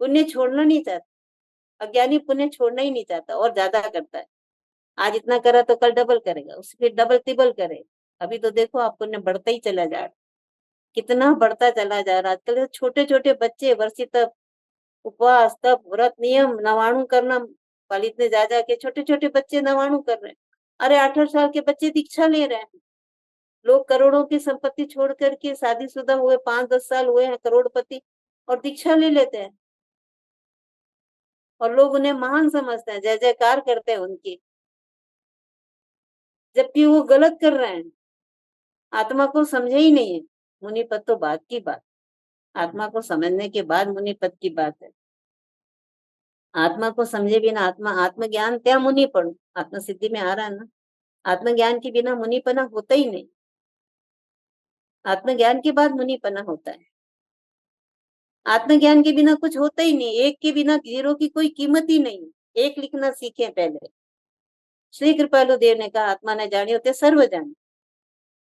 पुण्य छोड़ना नहीं चाहता। अज्ञानी पुण्य छोड़ना ही नहीं चाहता और ज्यादा करता है। आज इतना करा तो कल डबल करेगा, उससे फिर डबल तिबल करेगा। अभी तो देखो आप, पुण्य बढ़ता ही चला जा रहा है। कितना बढ़ता चला जा रहा है। आजकल छोटे छोटे बच्चे वर्षी तप, उपवास, तप, व्रत, नियम, नवाणु करना, पालित ने जा जाके छोटे छोटे बच्चे नवाणु कर रहे हैं। अरे 18 साल के बच्चे दीक्षा ले रहे हैं। लोग करोड़ों की संपत्ति छोड़ करके शादीशुदा हुए, 5-10 साल हुए हैं, करोड़पति, और दीक्षा ले लेते हैं। और लोग उन्हें महान समझते हैं, जय जयकार करते हैं उनकी, जबकि वो गलत कर रहे हैं। आत्मा को समझे ही नहीं है। मुनिपत तो बात की बात, आत्मा को समझने के बाद मुनिपत की बात है। आत्मा को समझे बिना आत्मज्ञान क्या मुनि पढ़ू, आत्म सिद्धि में आ रहा है ना। आत्मज्ञान के बिना मुनिपना होता ही नहीं। आत्मज्ञान के बाद मुनिपना होता है। आत्मज्ञान के बिना कुछ होता ही नहीं। एक के बिना जीरो की कोई कीमत ही नहीं। एक लिखना सीखे पहले। श्री कृपालु देव ने कहा, आत्मा ने जानी होते सर्व जाने।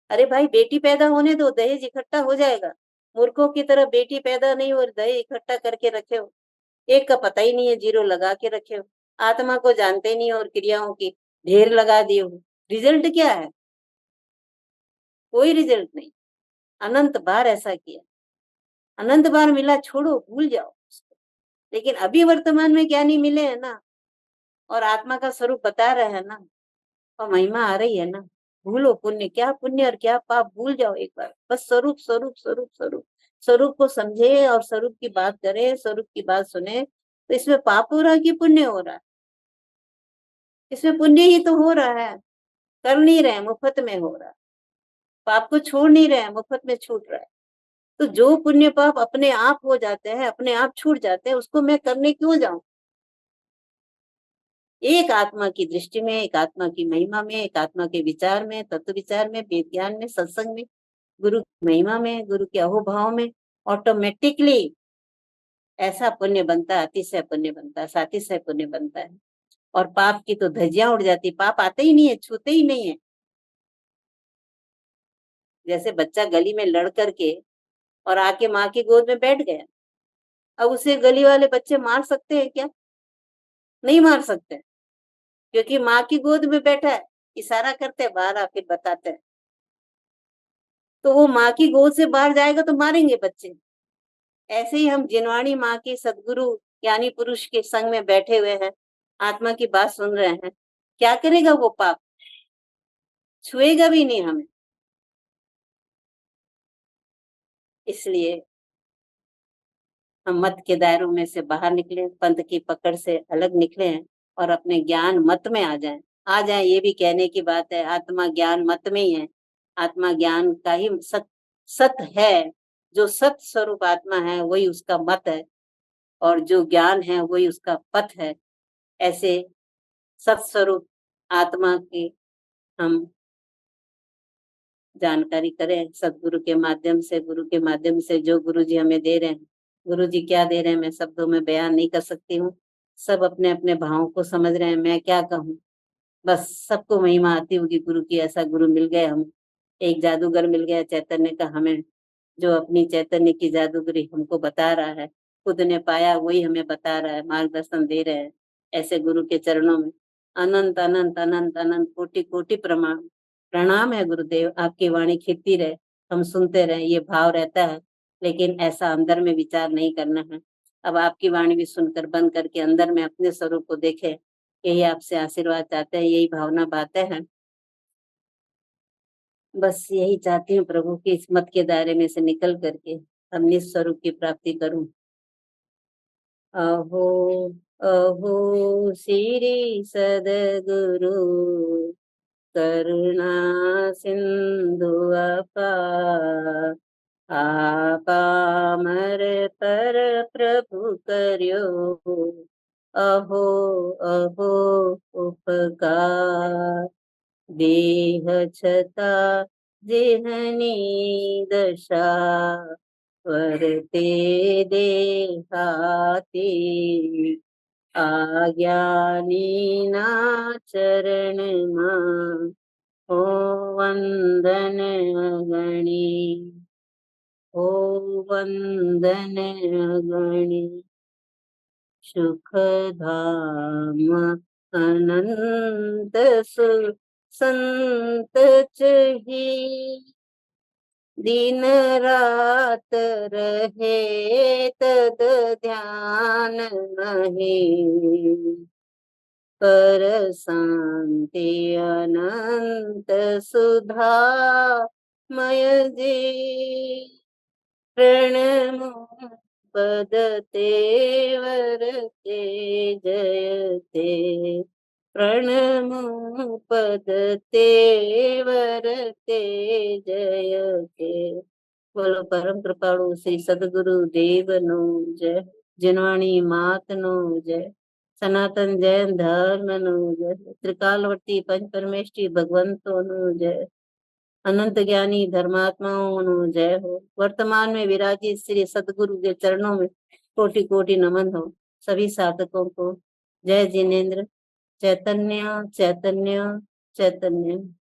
अरे भाई, बेटी पैदा होने दो, दहेज इकट्ठा हो जाएगा। मूर्खों की तरह बेटी पैदा नहीं हो, दहेज इकट्ठा करके रखे हो। एक का पता ही नहीं है, जीरो लगा के रखे हो। आत्मा को जानते नहीं हो और क्रियाओं की ढेर लगा दिए हो। रिजल्ट क्या है? कोई रिजल्ट नहीं। अनंत बार ऐसा किया, अनंत बार मिला, छोड़ो, भूल जाओ। लेकिन अभी वर्तमान में ज्ञानी मिले हैं ना, और आत्मा का स्वरूप बता रहे हैं ना, और महिमा आ रही है ना। भूलो पुण्य, क्या पुण्य और क्या पाप, भूल जाओ एक बार। बस स्वरूप स्वरूप स्वरूप स्वरूप। स्वरूप को समझे और स्वरूप की बात करे, स्वरूप की बात सुने। तो इसमें पाप हो रहा है कि पुण्य हो रहा है? इसमें पुण्य ही तो हो रहा है। कर नहीं रहे, मुफ्त में हो रहा है। पाप को छोड़ नहीं रहे, मुफ्त में छूट रहा है। तो जो पुण्य पाप अपने आप हो जाते हैं, अपने आप छूट जाते हैं, उसको मैं करने क्यों जाऊं? एक आत्मा की दृष्टि में, एक आत्मा की महिमा में, एक आत्मा के विचार में, तत्व विचार में, वेद ज्ञान में, सत्संग में, गुरु की महिमा में, गुरु के अहोभाव में, ऑटोमेटिकली ऐसा पुण्य बनता है, अतिशय पुण्य बनता है, सातिशय पुण्य बनता है। और पाप की तो धज्जियां उड़ जाती। पाप आते ही नहीं है, छूते ही नहीं है। जैसे बच्चा गली में लड़ करके और आके माँ की गोद में बैठ गया, अब उसे गली वाले बच्चे मार सकते हैं क्या? नहीं मार सकते, क्योंकि माँ की गोद में बैठा है। इशारा करते हैं बाहर आ, फिर बताते हैं। तो वो माँ की गोद से बाहर जाएगा तो मारेंगे बच्चे। ऐसे ही हम जिनवाणी माँ के सदगुरु ज्ञानी पुरुष के संग में बैठे हुए हैं, आत्मा की बात सुन रहे हैं। क्या करेगा वो पाप? छुएगा भी नहीं हमें। इसलिए हम मत के दायरों में से बाहर निकले, पंथ की पकड़ से अलग निकले हैं, और अपने ज्ञान मत में आ जाएं। आ जाएं, ये भी कहने की बात है। आत्मा ज्ञान मत में ही है। आत्मा ज्ञान का ही सत है। जो सत स्वरूप आत्मा है वही उसका मत है, और जो ज्ञान है वही उसका पथ है। ऐसे सत्स्वरूप आत्मा की हम जानकारी करें सदगुरु के माध्यम से। गुरु के माध्यम से जो गुरु जी हमें दे रहे हैं, गुरु जी क्या दे रहे हैं मैं शब्दों में बयान नहीं कर सकती हूँ। सब अपने अपने भावों को समझ रहे हैं, मैं क्या कहूँ। बस सबको महिमा आती होगी गुरु की। ऐसा गुरु मिल गए हम। एक जादूगर मिल गया चैतन्य का हमें, जो अपनी चैतन्य की जादूगरी हमको बता रहा है। खुद ने पाया वही हमें बता रहा है, मार्गदर्शन दे रहे हैं। ऐसे गुरु के चरणों में अनंत अनंत अनंत अनंत कोटि कोटि प्रणाम। प्रणाम है गुरुदेव, आपकी वाणी खिलती रहे, हम सुनते रहे, ये भाव रहता है। लेकिन ऐसा अंदर में विचार नहीं करना है। अब आपकी वाणी भी सुनकर बंद करके अंदर में अपने स्वरूप को देखे। यही आपसे आशीर्वाद चाहते हैं, यही भावना बातें हैं। बस यही चाहती हूँ प्रभु की इस मत के दायरे में से निकल करके हम निज स्वरूप की प्राप्ति करूं। अहो अहो श्री सदगुरु करुणा सिंधु अपार, आपामर पर प्रभु करियो, अहो अहो उपकार। देह छता जेहनी दशा वर्ते देहाती આજ્ઞાનીના ચરણમાં હો વંદન ગણી હો વંદન ગણી સુખધામ અનંત સંત ચહી दिन रात रहे तद ध्यान नहीं पर शांति अनंत सुधा मय जी प्रणमो पद तेवरते जयते प्रणमो पद तेवरते जयते બોલો પરમ કૃપાળુ શ્રી સદગુરુ દેવનો જય જનવાણી માતનો જય સનાતન જૈન ધર્મનો જય ત્રિકાલવર્તી પંચ પરમેષ્ઠી ભગવંતોનો જય अनंत ज्ञानी धर्मात्माओं जय हो। वर्तमान में विराजित श्री सदगुरु के चरणों में कोटि कोटि नमन हो। सभी साधकों को जय जिनेन्द्र। चैतन्य चैतन्य चैतन्य।